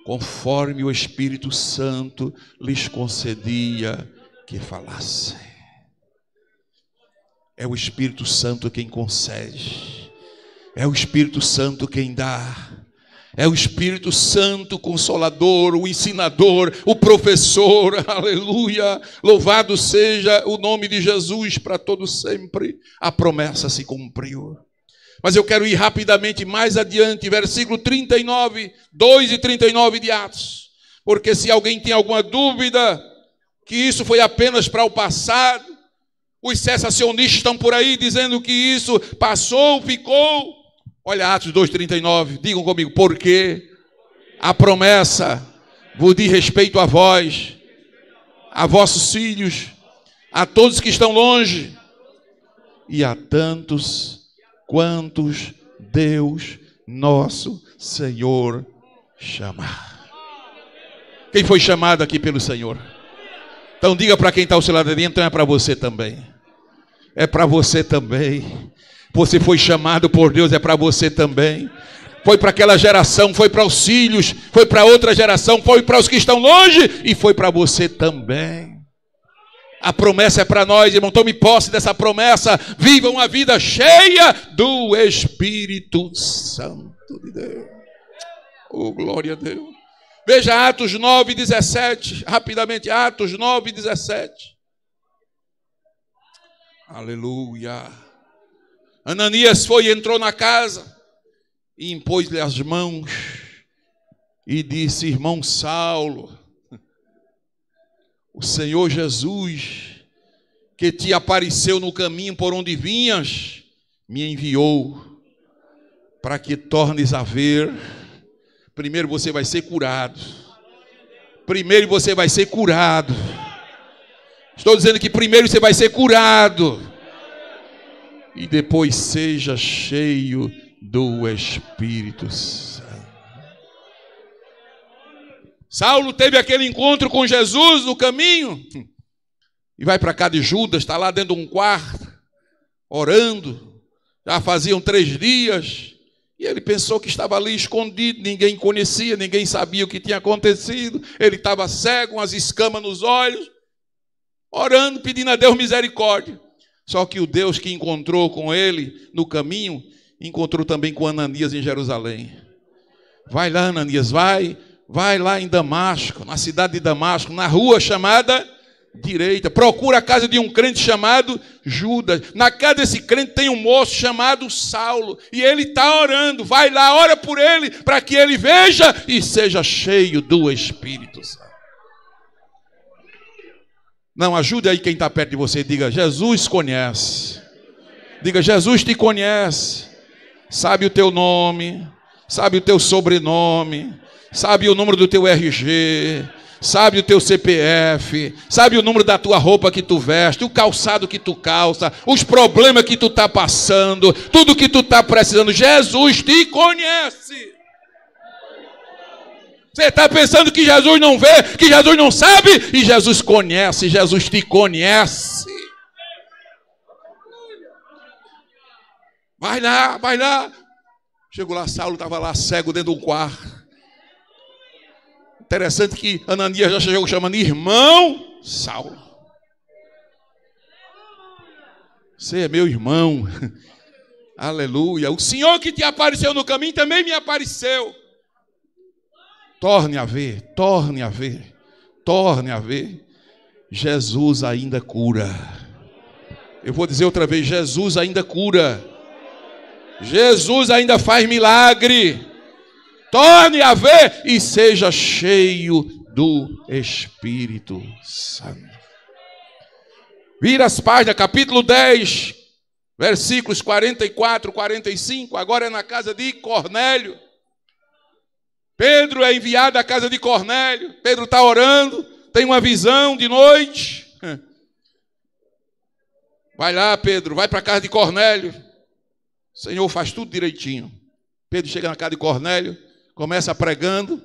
conforme o Espírito Santo lhes concedia que falassem. É o Espírito Santo quem concede. É o Espírito Santo quem dá. É o Espírito Santo Consolador, o ensinador, o professor. Aleluia. Louvado seja o nome de Jesus para todo sempre. A promessa se cumpriu. Mas eu quero ir rapidamente mais adiante, versículo 39, 2 e 39 de Atos. Porque se alguém tem alguma dúvida que isso foi apenas para o passado, os cessacionistas estão por aí dizendo que isso passou, ficou. Olha Atos 2,39, digam comigo, porque a promessa vos diz respeito a vós, a vossos filhos, a todos que estão longe, e a tantos quantos Deus nosso Senhor chamar. Quem foi chamado aqui pelo Senhor? Então diga para quem está ao seu lado, então é para você também. É para você também. Você foi chamado por Deus, é para você também. Foi para aquela geração, foi para os filhos, foi para outra geração, foi para os que estão longe e foi para você também. A promessa é para nós, irmão. Tome posse dessa promessa. Viva uma vida cheia do Espírito Santo de Deus. Oh, glória a Deus. Veja Atos 9:17, rapidamente, Atos 9:17. Aleluia. Ananias foi e entrou na casa e impôs-lhe as mãos e disse: irmão Saulo, o Senhor Jesus, que te apareceu no caminho por onde vinhas, me enviou para que tornes a ver, Primeiro você vai ser curado. Primeiro você vai ser curado. Estou dizendo que primeiro você vai ser curado. E depois seja cheio do Espírito Santo. Saulo teve aquele encontro com Jesus no caminho. E vai para cá de Judas, está lá dentro de um quarto, orando. Já faziam 3 dias. E ele pensou que estava ali escondido, ninguém conhecia, ninguém sabia o que tinha acontecido. Ele estava cego, com as escamas nos olhos, orando, pedindo a Deus misericórdia. Só que o Deus que encontrou com ele no caminho, encontrou também com Ananias em Jerusalém. Vai lá, Ananias, vai lá em Damasco, na cidade de Damasco, na rua chamada Direita. Procura a casa de um crente chamado Judas. Na casa desse crente tem um moço chamado Saulo. E ele está orando. Vai lá, ora por ele, para que ele veja e seja cheio do Espírito Santo. Não, ajude aí quem está perto de você. Diga, Jesus conhece. Diga, Jesus te conhece. Sabe o teu nome. Sabe o teu sobrenome. Sabe o número do teu RG. Sabe o teu CPF, sabe o número da tua roupa que tu veste, o calçado que tu calça, os problemas que tu está passando, tudo que tu está precisando. Jesus te conhece. Você está pensando que Jesus não vê, que Jesus não sabe? E Jesus conhece, Jesus te conhece. Vai lá, vai lá. Chegou lá, Saulo estava lá cego dentro de um quarto. Interessante que Ananias já chegou chamando irmão Saulo. Você é meu irmão. Aleluia. O Senhor que te apareceu no caminho também me apareceu. Torne a ver, torne a ver, torne a ver. Jesus ainda cura. Eu vou dizer outra vez, Jesus ainda cura. Jesus ainda faz milagre. Torne a ver e seja cheio do Espírito Santo. Vira as páginas, capítulo 10, versículos 44, 45. Agora é na casa de Cornélio. Pedro é enviado à casa de Cornélio. Pedro está orando, tem uma visão de noite. Vai lá, Pedro, vai para a casa de Cornélio. O Senhor faz tudo direitinho. Pedro chega na casa de Cornélio. Começa pregando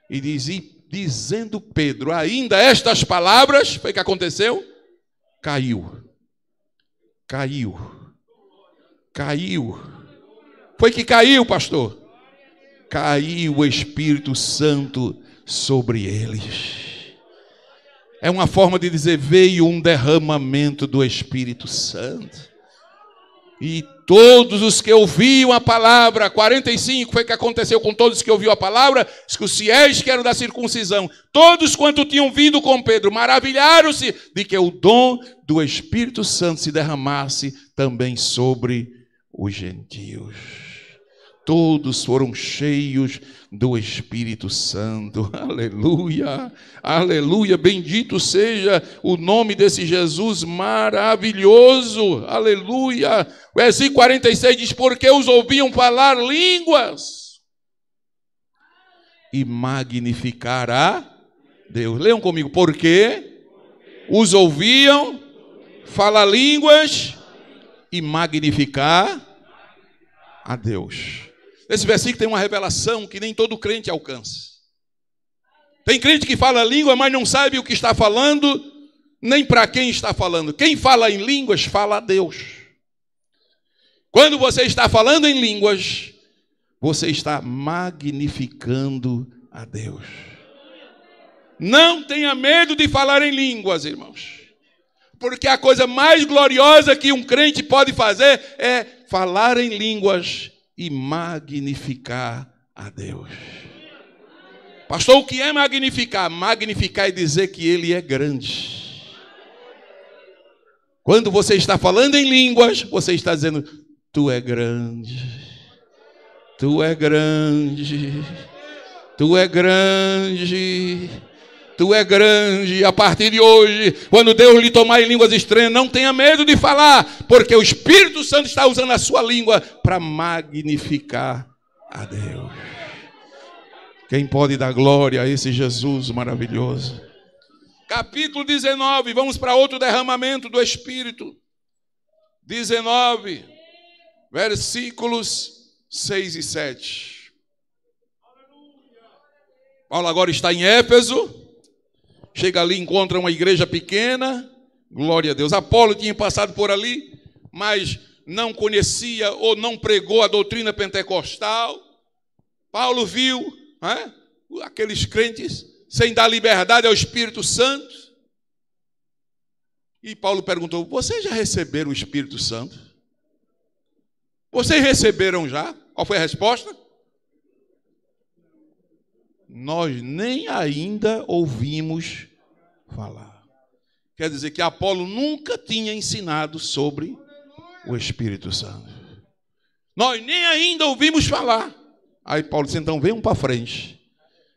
e diz, dizendo Pedro ainda estas palavras, foi o que aconteceu? Caiu. Foi que caiu, pastor? Caiu o Espírito Santo sobre eles. É uma forma de dizer, veio um derramamento do Espírito Santo. E todos os que ouviam a palavra, 45 foi o que aconteceu com todos os que ouviam a palavra, que os fiéis que eram da circuncisão, todos quanto tinham vindo com Pedro, maravilharam-se de que o dom do Espírito Santo se derramasse também sobre os gentios. Todos foram cheios do Espírito Santo. Aleluia, aleluia, bendito seja o nome desse Jesus maravilhoso. Aleluia. O versículo 46 diz, porque os ouviam falar línguas e magnificar a Deus. Leiam comigo, porque os ouviam falar línguas e magnificar a Deus. Esse versículo tem uma revelação que nem todo crente alcança. Tem crente que fala língua, mas não sabe o que está falando, nem para quem está falando. Quem fala em línguas, fala a Deus. Quando você está falando em línguas, você está magnificando a Deus. Não tenha medo de falar em línguas, irmãos. Porque a coisa mais gloriosa que um crente pode fazer é falar em línguas e magnificar a Deus. Pastor, o que é magnificar? Magnificar é dizer que Ele é grande. Quando você está falando em línguas, você está dizendo, Tu é grande, Tu é grande, Tu é grande, Tu é grande. A partir de hoje, quando Deus lhe tomar em línguas estranhas, não tenha medo de falar, porque o Espírito Santo está usando a sua língua para magnificar a Deus. Quem pode dar glória a esse Jesus maravilhoso? Capítulo 19, vamos para outro derramamento do Espírito. 19, versículos 6 e 7. Paulo agora está em Éfeso. Chega ali, encontra uma igreja pequena. Glória a Deus. Apolo tinha passado por ali, mas não conhecia ou não pregou a doutrina pentecostal. Paulo viu aqueles crentes sem dar liberdade ao Espírito Santo. E Paulo perguntou: vocês já receberam o Espírito Santo? Vocês receberam já? Qual foi a resposta? Nós nem ainda ouvimos falar. Quer dizer que Apolo nunca tinha ensinado sobre o Espírito Santo. Nós nem ainda ouvimos falar. Aí Paulo disse: então venham para frente,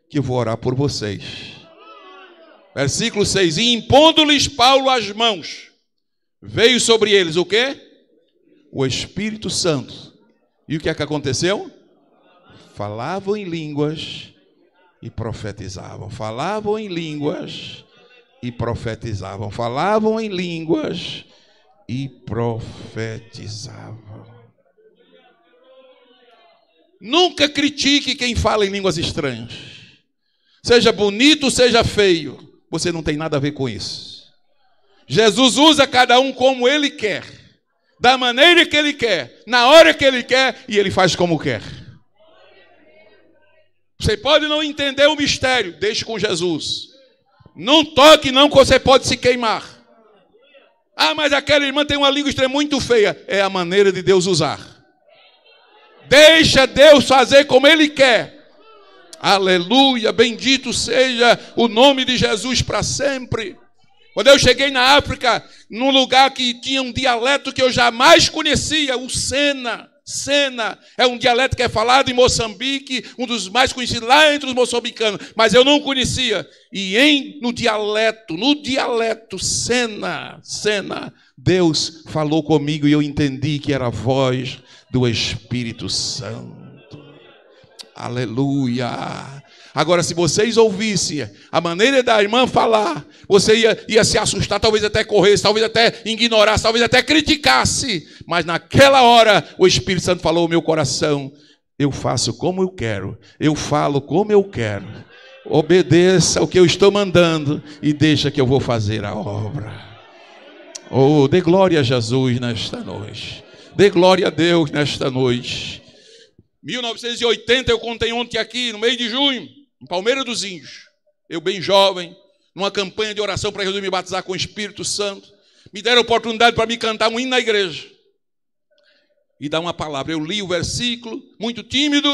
que eu vou orar por vocês. Versículo 6. E impondo-lhes Paulo as mãos, veio sobre eles o quê? O Espírito Santo. E o que é que aconteceu? Falavam em línguas e profetizavam. Falavam em línguas e profetizavam. Falavam em línguas e profetizavam. Nunca critique quem fala em línguas estranhas. Seja bonito, seja feio, você não tem nada a ver com isso. Jesus usa cada um como Ele quer, da maneira que Ele quer, na hora que Ele quer, e Ele faz como quer. Você pode não entender o mistério, deixe com Jesus. Não toque não, que você pode se queimar. Ah, mas aquela irmã tem uma língua estranha muito feia. É a maneira de Deus usar. Deixa Deus fazer como Ele quer. Aleluia, bendito seja o nome de Jesus para sempre. Quando eu cheguei na África, num lugar que tinha um dialeto que eu jamais conhecia, o Sena. Sena é um dialeto que é falado em Moçambique, um dos mais conhecidos lá entre os moçambicanos, mas eu não conhecia. E no dialeto Sena, Deus falou comigo e eu entendi que era a voz do Espírito Santo. Aleluia. Agora, se vocês ouvissem a maneira da irmã falar, você ia se assustar, talvez até corresse, talvez até ignorasse, talvez até criticasse. Mas naquela hora, o Espírito Santo falou ao meu coração: eu faço como eu quero, eu falo como eu quero. Obedeça o que eu estou mandando e deixa que eu vou fazer a obra. Oh, dê glória a Jesus nesta noite. Dê glória a Deus nesta noite. 1980, eu contei ontem aqui, no mês de junho, em Palmeira dos Índios. Eu bem jovem, numa campanha de oração para Jesus me batizar com o Espírito Santo. Me deram a oportunidade para me cantar um hino na igreja. E dar uma palavra. Eu li o versículo, muito tímido,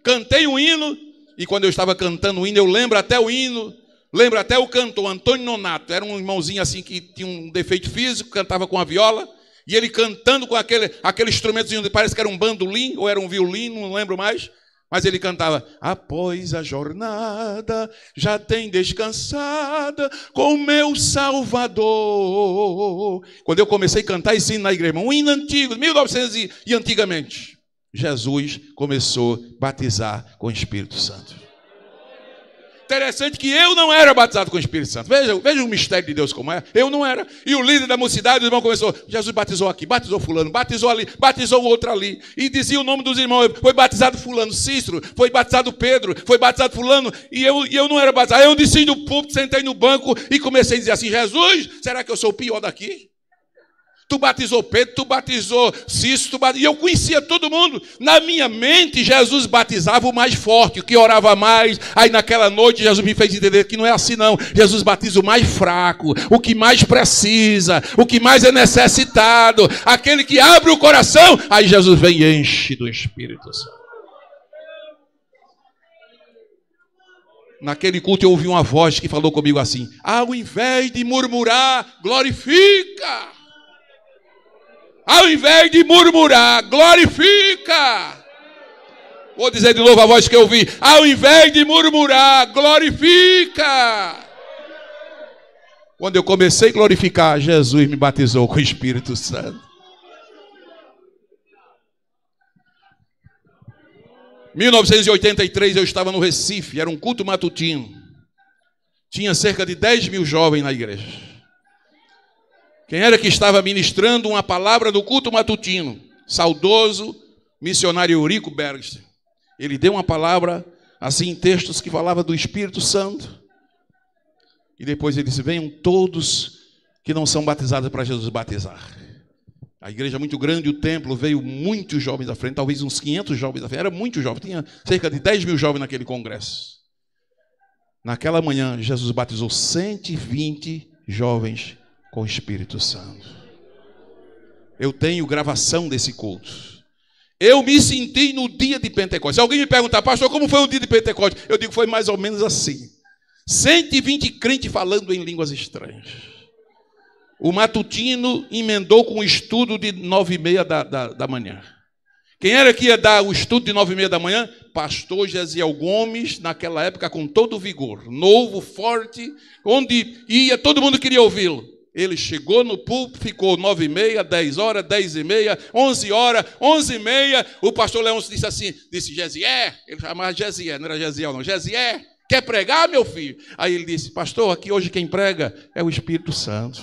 cantei o hino. E quando eu estava cantando o hino, eu lembro até o hino, lembro até o cantor, Antônio Nonato. Era um irmãozinho assim que tinha um defeito físico, cantava com a viola. E ele cantando com aquele instrumentozinho, parece que era um bandolim ou era um violino, não lembro mais. Mas ele cantava: após a jornada, já tem descansada com meu Salvador. Quando eu comecei a cantar esse hino na igreja, um hino antigo, 1900 e antigamente, Jesus começou a batizar com o Espírito Santo. Interessante que eu não era batizado com o Espírito Santo. Veja o mistério de Deus como é. Eu não era. E o líder da mocidade, o irmão começou: Jesus batizou aqui, batizou fulano, batizou ali, batizou o outro ali. E dizia o nome dos irmãos: foi batizado fulano, Cícero, foi batizado Pedro, foi batizado fulano. E eu não era batizado. Aí eu desci do púlpito, sentei no banco e comecei a dizer assim: Jesus, será que eu sou o pior daqui? Tu batizou Pedro, tu batizou Cícero, e eu conhecia todo mundo. Na minha mente, Jesus batizava o mais forte, o que orava mais. Aí naquela noite, Jesus me fez entender que não é assim não. Jesus batiza o mais fraco, o que mais precisa, o que mais é necessitado, aquele que abre o coração. Aí Jesus vem e enche do Espírito Santo. Naquele culto eu ouvi uma voz que falou comigo assim: ao invés de murmurar, glorifica. Ao invés de murmurar, glorifica. Vou dizer de novo a voz que eu ouvi: ao invés de murmurar, glorifica. Quando eu comecei a glorificar, Jesus me batizou com o Espírito Santo. 1983 eu estava no Recife, era um culto matutino. Tinha cerca de 10 mil jovens na igreja. Quem era que estava ministrando uma palavra do culto matutino? Saudoso missionário Eurico Bergster. Ele deu uma palavra, assim, em textos que falava do Espírito Santo. E depois ele disse: venham todos que não são batizados para Jesus batizar. A igreja muito grande, o templo, veio muitos jovens à frente, talvez uns 500 jovens à frente. Era muito jovem, tinha cerca de 10 mil jovens naquele congresso. Naquela manhã, Jesus batizou 120 jovens com o Espírito Santo. Eu tenho gravação desse culto. Eu me senti no dia de Pentecostes. Se alguém me perguntar: pastor, como foi o dia de Pentecostes? Eu digo: foi mais ou menos assim. 120 crentes falando em línguas estranhas. O matutino emendou com o estudo de 9h30 da manhã. Quem era que ia dar o estudo de 9h30 da manhã? Pastor Gesiel Gomes, naquela época com todo o vigor, novo, forte, onde ia, todo mundo queria ouvi-lo. Ele chegou no púlpito, ficou 9h30, 10 horas, 10h30, 11 horas, 11h30. O pastor Leôncio disse assim, Gesiel, ele chamava Gesiel, não era Gesiel não, Gesiel, quer pregar, meu filho? Aí ele disse: pastor, aqui hoje quem prega é o Espírito Santo.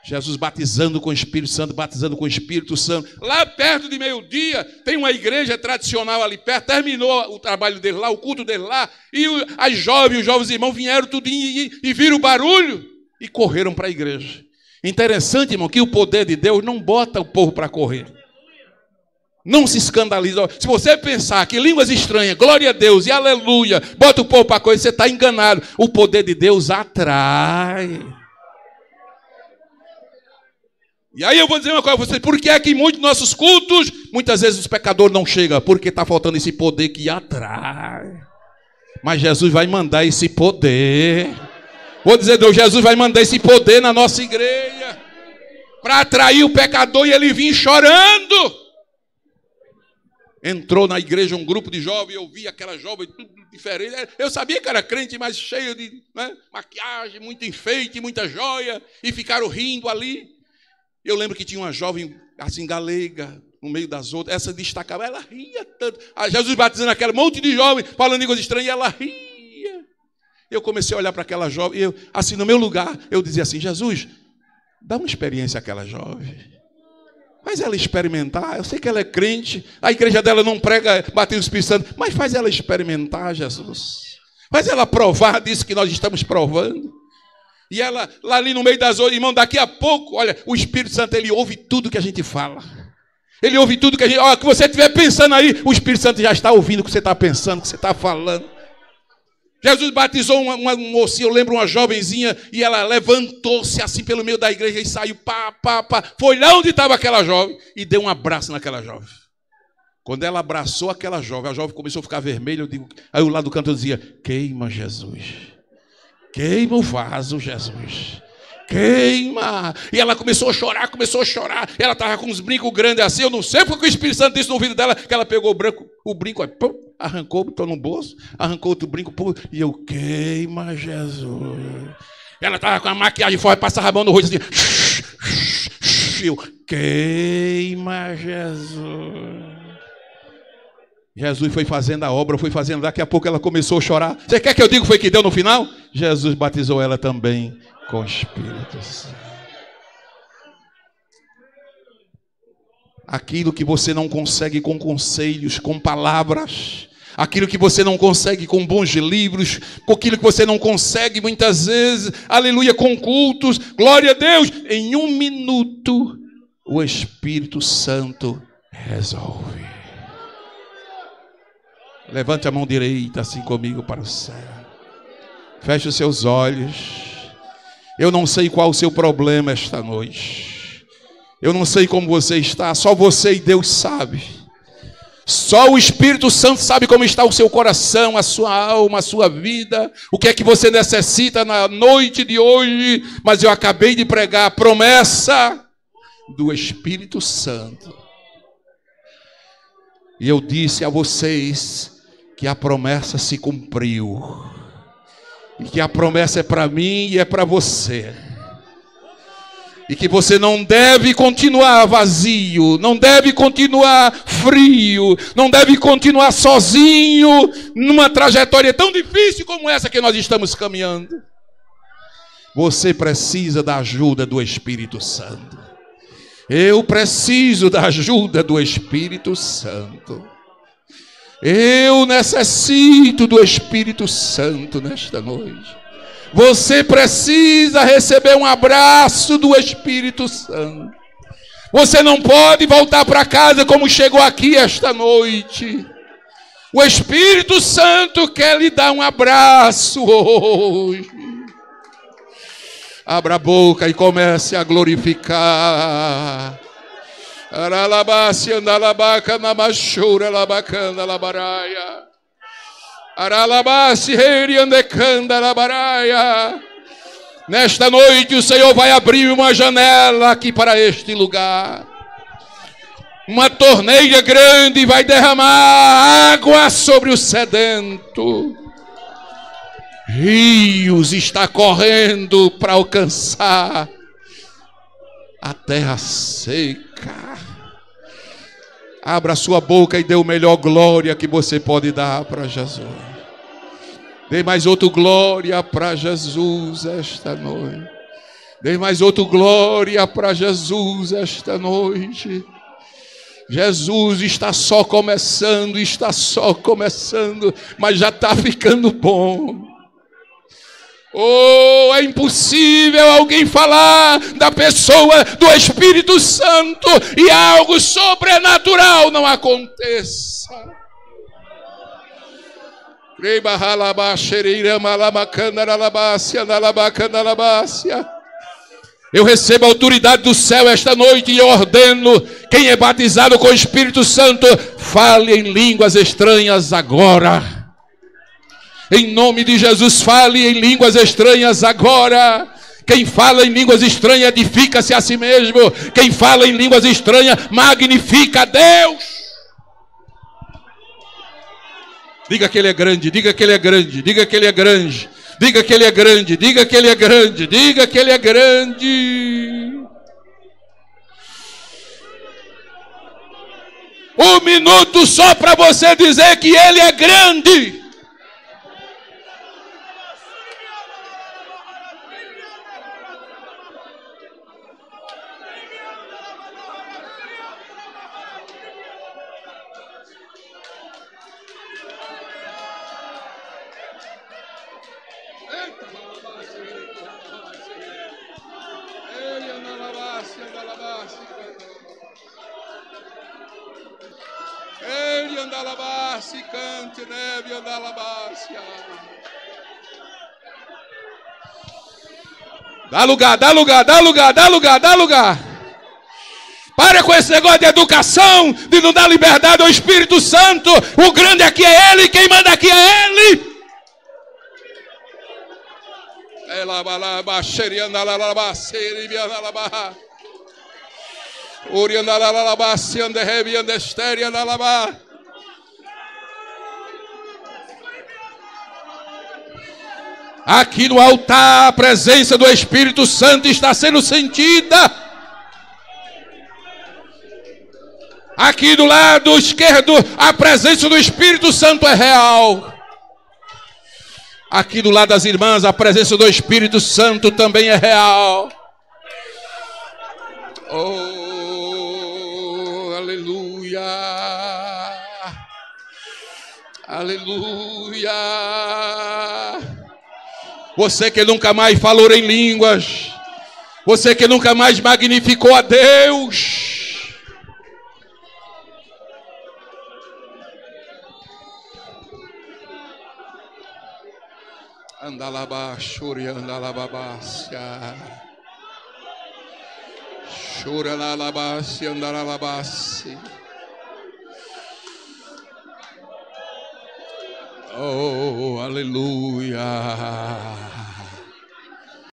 Jesus batizando com o Espírito Santo, batizando com o Espírito Santo. Lá perto de meio-dia, tem uma igreja tradicional ali perto, terminou o trabalho dele lá, o culto dele lá, e os jovens irmãos vieram tudo e viram o barulho e correram para a igreja. Interessante, irmão, que o poder de Deus não bota o povo para correr. Não se escandalize. Se você pensar que línguas estranhas, glória a Deus e aleluia, bota o povo para correr, você está enganado. O poder de Deus atrai. E aí eu vou dizer uma coisa a vocês: por que é que em muitos dos nossos cultos, muitas vezes os pecadores não chegam? Porque está faltando esse poder que atrai. Mas Jesus vai mandar esse poder. Vou dizer, Deus, Jesus vai mandar esse poder na nossa igreja, para atrair o pecador e ele vir chorando. Entrou na igreja um grupo de jovens, eu vi aquela jovem tudo diferente. Eu sabia que era crente, mas cheio de maquiagem, muito enfeite, muita joia, e ficaram rindo ali. Eu lembro que tinha uma jovem assim galega no meio das outras. Essa destacava, ela ria tanto. Jesus batizando aquele monte de jovens, falando línguas estranhas, e ela ria. Eu comecei a olhar para aquela jovem, eu, assim, no meu lugar, eu dizia assim: Jesus, dá uma experiência àquela jovem. Faz ela experimentar. Eu sei que ela é crente, a igreja dela não prega bater o Espírito Santo, mas faz ela experimentar, Jesus. Faz ela provar disso que nós estamos provando. E ela, lá ali no meio das outras, irmão, daqui a pouco, olha, o Espírito Santo, ele ouve tudo que a gente fala. Ele ouve tudo que a gente... Olha, que você estiver pensando aí, o Espírito Santo já está ouvindo o que você está pensando, o que você está falando. Jesus batizou uma mocinha, eu lembro, uma jovenzinha, e ela levantou-se assim pelo meio da igreja e saiu, foi lá onde estava aquela jovem e deu um abraço naquela jovem. Quando ela abraçou aquela jovem, a jovem começou a ficar vermelha, eu digo, aí eu lá do canto eu dizia: queima, Jesus. Queima o vaso, Jesus. Queima. E ela começou a chorar. Ela estava com uns brincos grandes assim. Eu não sei porque o Espírito Santo disse no ouvido dela que ela pegou o brinco, aí, pum, arrancou, botou no bolso, arrancou outro brinco, pum, e eu: queima, Jesus. Ela estava com a maquiagem fora, passava a mão no rosto assim. Eu: queima, Jesus. Jesus foi fazendo a obra, foi fazendo. Daqui a pouco ela começou a chorar. Você quer que eu diga o que foi que deu no final? Jesus batizou ela também com o Espírito Santo. Aquilo que você não consegue com conselhos, com palavras, aquilo que você não consegue com bons livros, com aquilo que você não consegue muitas vezes, aleluia, com cultos, glória a Deus, em 1 minuto o Espírito Santo resolve. Levante a mão direita assim comigo para o céu. Feche os seus olhos. Eu não sei qual o seu problema esta noite. Eu não sei como você está. Só você e Deus sabe. Só o Espírito Santo sabe como está o seu coração, a sua alma, a sua vida. O que é que você necessita na noite de hoje. Mas eu acabei de pregar a promessa do Espírito Santo. E eu disse a vocês que a promessa se cumpriu. E que a promessa é para mim e é para você. E que você não deve continuar vazio, não deve continuar frio, não deve continuar sozinho numa trajetória tão difícil como essa que nós estamos caminhando. Você precisa da ajuda do Espírito Santo. Eu preciso da ajuda do Espírito Santo. Eu necessito do Espírito Santo nesta noite. Você precisa receber um abraço do Espírito Santo. Você não pode voltar para casa como chegou aqui esta noite. O Espírito Santo quer lhe dar um abraço hoje. Abra a boca e comece a glorificar. Aralabacia andalabaca namachura labacana labaraia. Aralabaci reiri andecanda labaraia. Nesta noite o Senhor vai abrir uma janela aqui para este lugar. Uma torneira grande vai derramar água sobre o sedento. Rios está correndo para alcançar a terra seca. Abra sua boca e dê o melhor glória que você pode dar para Jesus. Dê mais outro glória para Jesus esta noite. Dê mais outro glória para Jesus esta noite. Jesus está só começando, mas já está ficando bom. Oh, é impossível alguém falar da pessoa do Espírito Santo e algo sobrenatural não aconteça. Eu recebo a autoridade do céu esta noite e ordeno: quem é batizado com o Espírito Santo, fale em línguas estranhas agora. Em nome de Jesus, fale em línguas estranhas agora. Quem fala em línguas estranhas edifica-se a si mesmo. Quem fala em línguas estranhas magnifica a Deus. Diga que Ele é grande, diga que Ele é grande, diga que Ele é grande, diga que Ele é grande, diga que Ele é grande, diga que Ele é grande. Um minuto só para você dizer que Ele é grande. Dá lugar, dá lugar, dá lugar, dá lugar, dá lugar. Para com esse negócio de educação, de não dar liberdade ao Espírito Santo. O grande aqui é Ele, quem manda aqui é Ele. Aqui no altar a presença do Espírito Santo está sendo sentida. Aqui do lado esquerdo a presença do Espírito Santo é real. Aqui do lado das irmãs a presença do Espírito Santo também é real. Oh, aleluia. Aleluia. Você que nunca mais falou em línguas, você que nunca mais magnificou a Deus, andalaba, shuri andalababácia, shura lalabácia, andalabácia. Oh, aleluia.